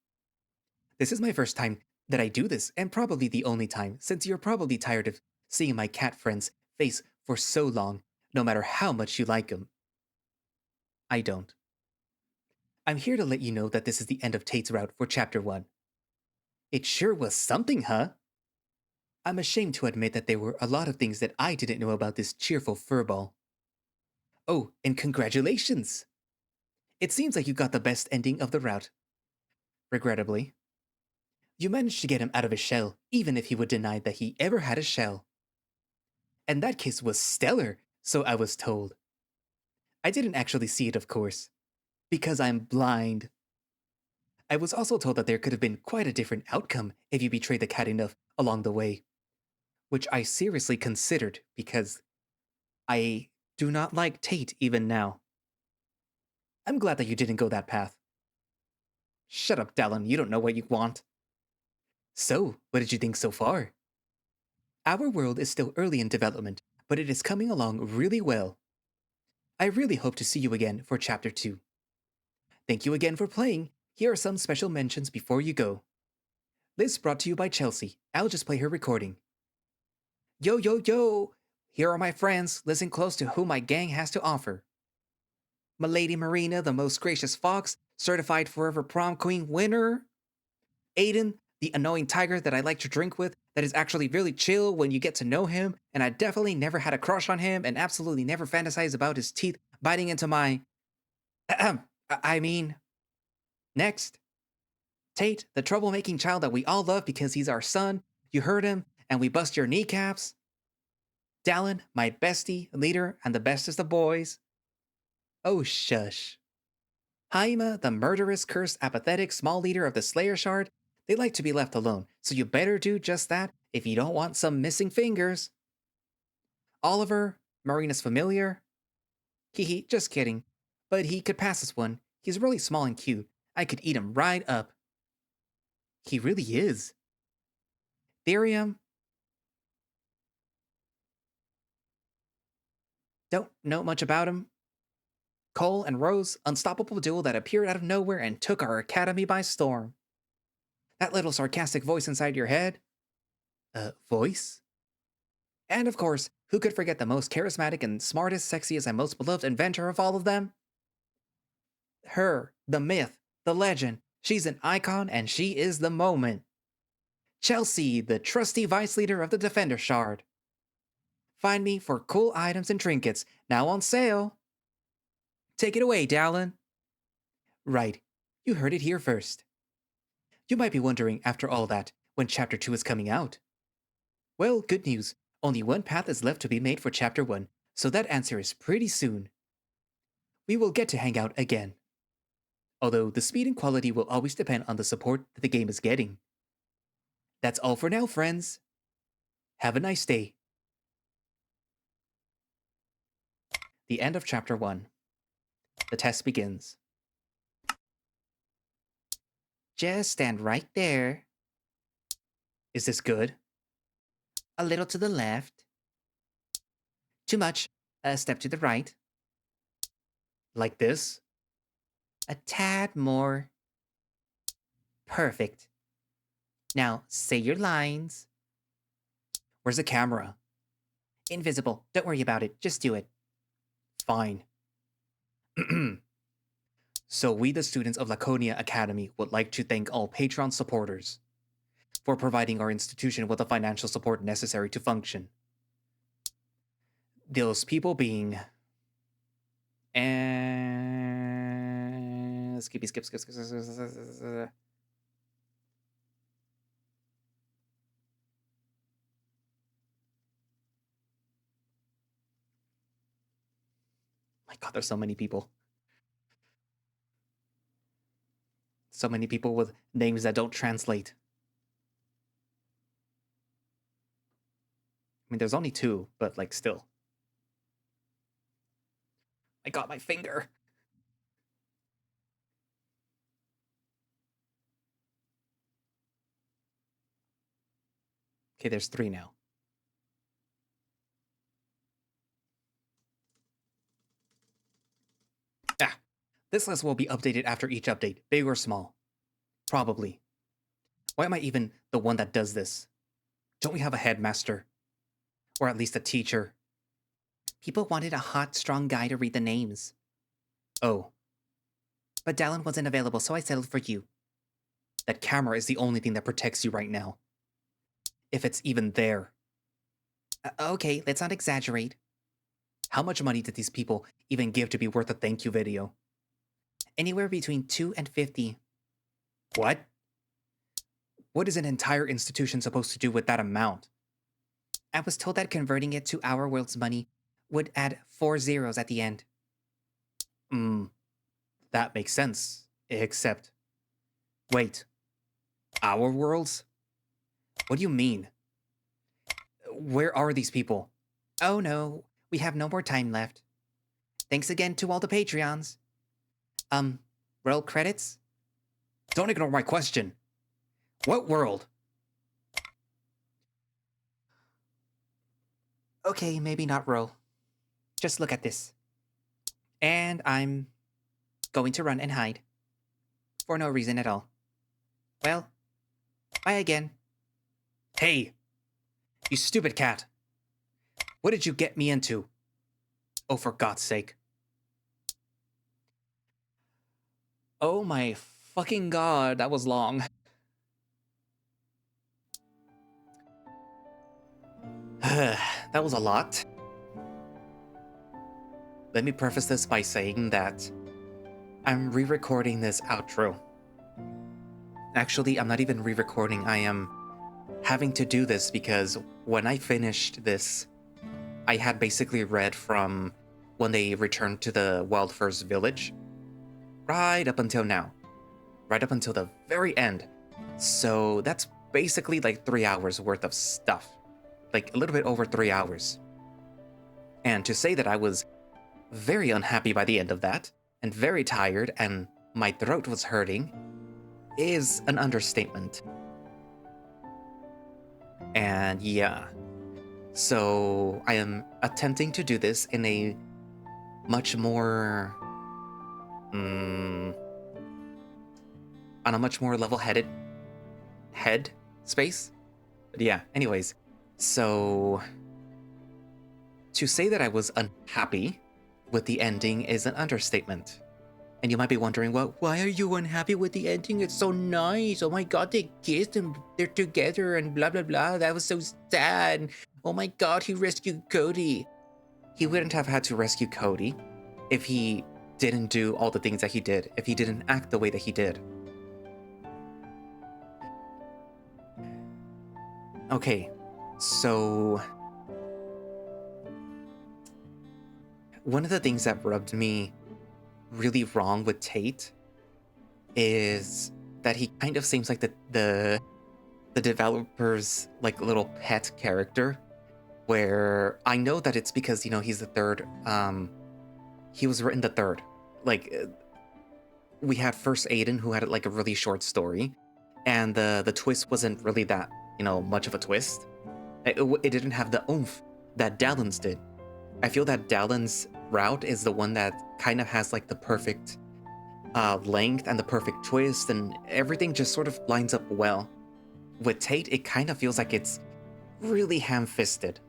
This is my first time that I do this, and probably the only time, since you're probably tired of seeing my cat friend's face for so long, no matter how much you like him. I don't. I'm here to let you know that this is the end of Tate's route for Chapter 1. It sure was something, huh? I'm ashamed to admit that there were a lot of things that I didn't know about this cheerful furball. Oh, and congratulations! It seems like you got the best ending of the route. Regrettably, you managed to get him out of his shell, even if he would deny that he ever had a shell. And that kiss was stellar, so I was told. I didn't actually see it, of course, because I'm blind. I was also told that there could have been quite a different outcome if you betrayed the cat enough along the way, which I seriously considered because I do not like Tate even now. I'm glad that you didn't go that path. Shut up, Dallin, you don't know what you want. So, what did you think so far? Our world is still early in development, but it is coming along really well. I really hope to see you again for Chapter 2. Thank you again for playing. Here are some special mentions before you go. This brought to you by Chelsea. I'll just play her recording. Yo, yo, yo! Here are my friends. Listen close to who my gang has to offer. Milady Marina, the most gracious fox, certified forever prom queen winner. Aiden, the annoying tiger that I like to drink with, that is actually really chill when you get to know him, and I definitely never had a crush on him and absolutely never fantasized about his teeth biting into my... I mean... Next. Tate, the troublemaking child that we all love because he's our son. You heard him, and we bust your kneecaps. Dallin, my bestie, leader, and the bestest of boys. Oh, shush. Haima, the murderous, cursed, apathetic, small leader of the Slayer Shard. They like to be left alone, so you better do just that if you don't want some missing fingers. Oliver, Marina's familiar. Hehe, just kidding. But he could pass as one. He's really small and cute. I could eat him right up. He really is. Therium. Don't know much about him. Cole and Rose, unstoppable duo that appeared out of nowhere and took our academy by storm. That little sarcastic voice inside your head. Voice? And of course, who could forget the most charismatic and smartest, sexiest, and most beloved inventor of all of them? Her, the myth, the legend. She's an icon and she is the moment. Chelsea, the trusty vice leader of the Defender Shard. Find me for cool items and trinkets, now on sale. Take it away, Dallin. Right, you heard it here first. You might be wondering, after all that, when Chapter 2 is coming out. Well, good news. Only one path is left to be made for Chapter 1, so that answer is pretty soon. We will get to hang out again. Although the speed and quality will always depend on the support that the game is getting. That's all for now, friends. Have a nice day. The end of Chapter 1. The test begins. Just stand right there. Is this good? A little to the left. Too much. A step to the right. Like this? A tad more. Perfect. Now, say your lines. Where's the camera? Invisible. Don't worry about it. Just do it. Fine. So we, the students of Laconia Academy, would like to thank all Patreon supporters for providing our institution with the financial support necessary to function. Those people being... And... skip. My God, there's so many people. So many people with names that don't translate. I mean, there's only 2, but like still. I got my finger. Okay, there's 3 now. This list will be updated after each update, big or small. Probably. Why am I even the one that does this? Don't we have a headmaster? Or at least a teacher? People wanted a hot, strong guy to read the names. Oh. But Dallin wasn't available, so I settled for you. That camera is the only thing that protects you right now. If it's even there. Okay, let's not exaggerate. How much money did these people even give to be worth a thank you video? Anywhere between 2 and 50. What? What is an entire institution supposed to do with that amount? I was told that converting it to our world's money would add 4 zeros at the end. That makes sense. Except... Wait. Our worlds? What do you mean? Where are these people? Oh no, we have no more time left. Thanks again to all the Patreons. Roll credits? Don't ignore my question. What world? Okay, maybe not roll. Just look at this. And I'm going to run and hide. For no reason at all. Well, bye again. Hey! You stupid cat! What did you get me into? Oh, for God's sake. Oh my fucking god, that was long. That was a lot. Let me preface this by saying that I'm re-recording this outro. Actually, I'm not even re-recording, I am having to do this because when I finished this, I had basically read from when they returned to the wildfur's village, right up until now. Right up until the very end. So that's basically like 3 hours worth of stuff. Like a little bit over 3 hours. And to say that I was very unhappy by the end of that, and very tired, and my throat was hurting, is an understatement. And yeah. So I am attempting to do this in a much more... on a much more level-headed head space. But yeah, anyways. So to say that I was unhappy with the ending is an understatement. And you might be wondering, well, why are you unhappy with the ending? It's so nice. Oh my god, they kissed and they're together and blah blah blah. That was so sad. Oh my god, he rescued Cody. He wouldn't have had to rescue Cody if he didn't do all the things that he did, if he didn't act the way that he did. Okay, so one of the things that rubbed me really wrong with Tate is that he kind of seems like the developer's like little pet character, where I know that it's because, you know, he's the third, he was written the third. Like, we had first Aiden, who had like a really short story, and the twist wasn't really that, you know, much of a twist. It didn't have the oomph that Dallin's did. I feel that Dallin's route is the one that kind of has like the perfect length and the perfect twist, and everything just sort of lines up well. With Tate, it kind of feels like it's really ham-fisted.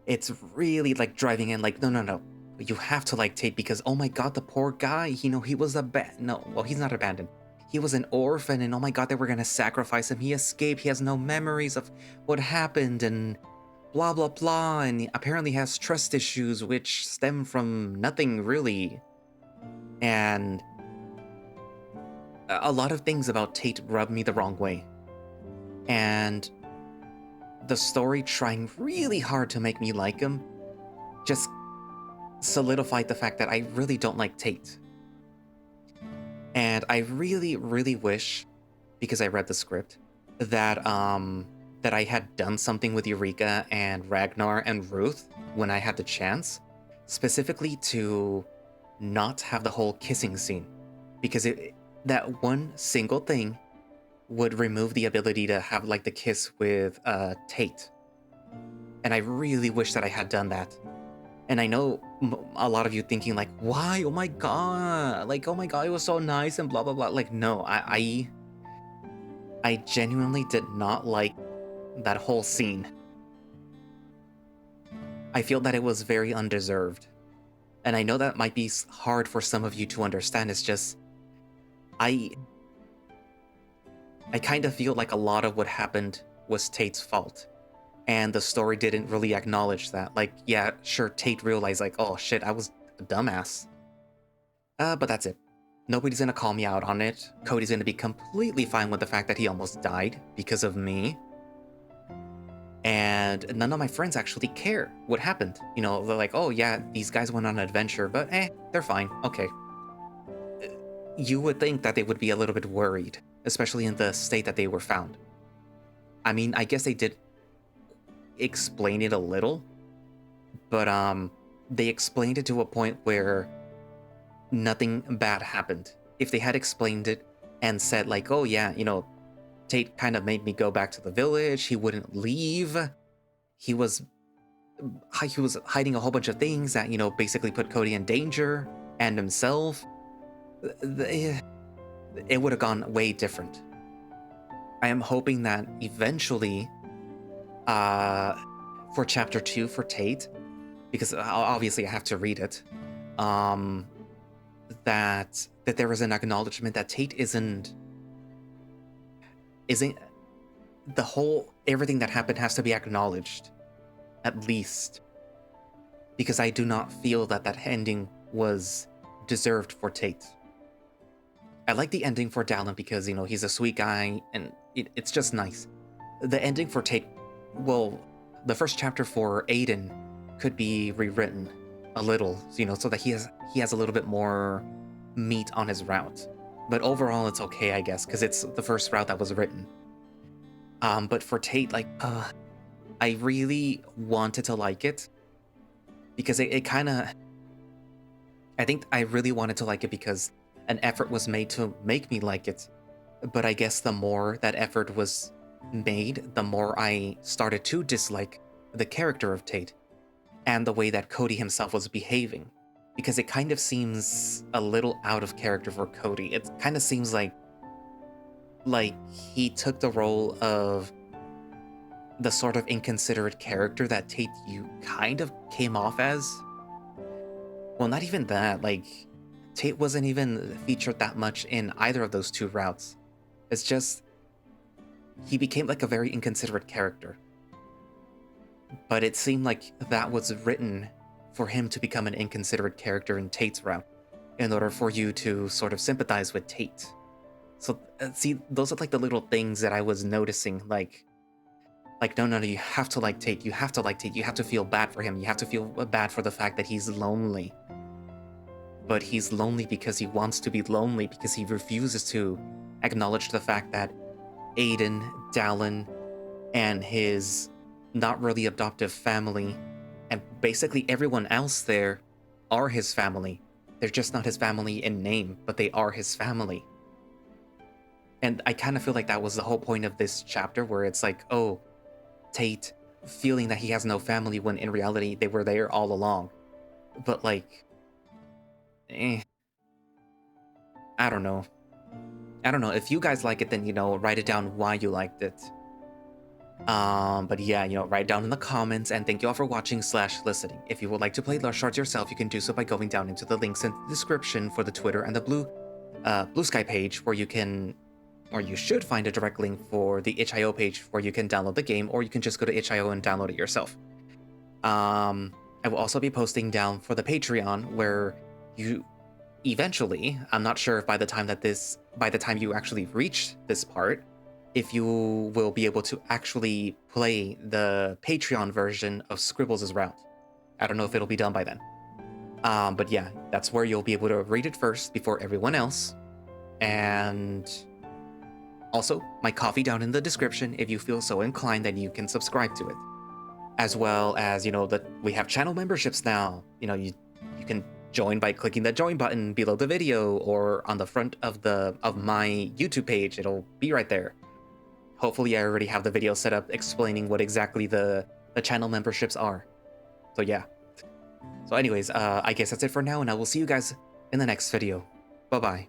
It's really like driving in like, no, you have to like Tate because, oh my god, the poor guy, you know, he was he's not abandoned. He was an orphan, and oh my god, they were gonna sacrifice him. He escaped, he has no memories of what happened, and blah blah blah, and he apparently has trust issues which stem from nothing really. And a lot of things about Tate rub me the wrong way. And the story trying really hard to make me like him just solidified the fact that I really don't like Tate. And I really, really wish, because I read the script, that that I had done something with Eureka and Ragnar and Ruth when I had the chance, specifically to not have the whole kissing scene, because that one single thing would remove the ability to have like the kiss with Tate. And I really wish that I had done that. And I know a lot of you thinking like, why? Oh my god, like, oh my god, it was so nice and blah blah blah. Like, no, I genuinely did not like that whole scene. I feel that it was very undeserved. And I know that might be hard for some of you to understand. It's just, I kind of feel like a lot of what happened was Tate's fault. And the story didn't really acknowledge that. Like, yeah, sure, Tate realized, like, oh shit, I was a dumbass. But that's it. Nobody's gonna call me out on it. Cody's gonna be completely fine with the fact that he almost died because of me. And none of my friends actually care what happened. You know, they're like, oh yeah, these guys went on an adventure, but they're fine, okay. You would think that they would be a little bit worried, especially in the state that they were found. I mean, I guess they did explain it a little, but they explained it to a point where nothing bad happened. If they had explained it and said like, oh yeah, you know, Tate kind of made me go back to the village, he wouldn't leave, he was hiding a whole bunch of things that, you know, basically put Cody in danger and himself, it would have gone way different. I am hoping that eventually for chapter 2 for Tate, because obviously I have to read it, that there is an acknowledgement that Tate isn't the whole, everything that happened has to be acknowledged, at least, because I do not feel that that ending was deserved for Tate. I like the ending for Dallin because, you know, he's a sweet guy and it's just nice. The ending for Tate, well, the first chapter for Aiden could be rewritten a little, you know, so that he has a little bit more meat on his route. But overall, it's okay, I guess, because it's the first route that was written. But for Tate, like, I really wanted to like it because it kind of, I think I really wanted to like it because an effort was made to make me like it. But I guess the more that effort was made, the more I started to dislike the character of Tate and the way that Cody himself was behaving. Because it kind of seems a little out of character for Cody. It kind of seems like he took the role of the sort of inconsiderate character that Tate you kind of came off as. Well, not even that, like, Tate wasn't even featured that much in either of those two routes. It's just, he became like a very inconsiderate character. But it seemed like that was written for him to become an inconsiderate character in Tate's route, in order for you to sort of sympathize with Tate. So, see, those are like the little things that I was noticing, like, no, you have to like Tate, you have to like Tate, you have to feel bad for him, you have to feel bad for the fact that he's lonely. But he's lonely because he wants to be lonely, because he refuses to acknowledge the fact that Aiden, Dallin, and his not really adoptive family, and basically everyone else there, are his family. They're just not his family in name, but they are his family. And I kind of feel like that was the whole point of this chapter, where it's like, oh, Tate feeling that he has no family when in reality they were there all along. But like, I don't know. If you guys like it, then, you know, write it down why you liked it. But yeah, you know, write down in the comments, and thank you all for watching / listening. If you would like to play Shards yourself, you can do so by going down into the links in the description for the Twitter and the Blue Sky page, where you can, or you should find a direct link for the itch.io page where you can download the game, or you can just go to itch.io and download it yourself. I will also be posting down for the Patreon, where you eventually, I'm not sure if by the time you actually reach this part, if you will be able to actually play the Patreon version of Scribbles' route. I don't know if it'll be done by then. But yeah, that's where you'll be able to read it first before everyone else. And also, my coffee down in the description if you feel so inclined, then you can subscribe to it. As well as, you know, that we have channel memberships now. You know, you can join by clicking the join button below the video, or on the front of my YouTube page. It'll be right there. Hopefully I already have the video set up explaining what exactly the channel memberships are. So yeah. So anyways, I guess that's it for now, and I will see you guys in the next video. Bye-bye.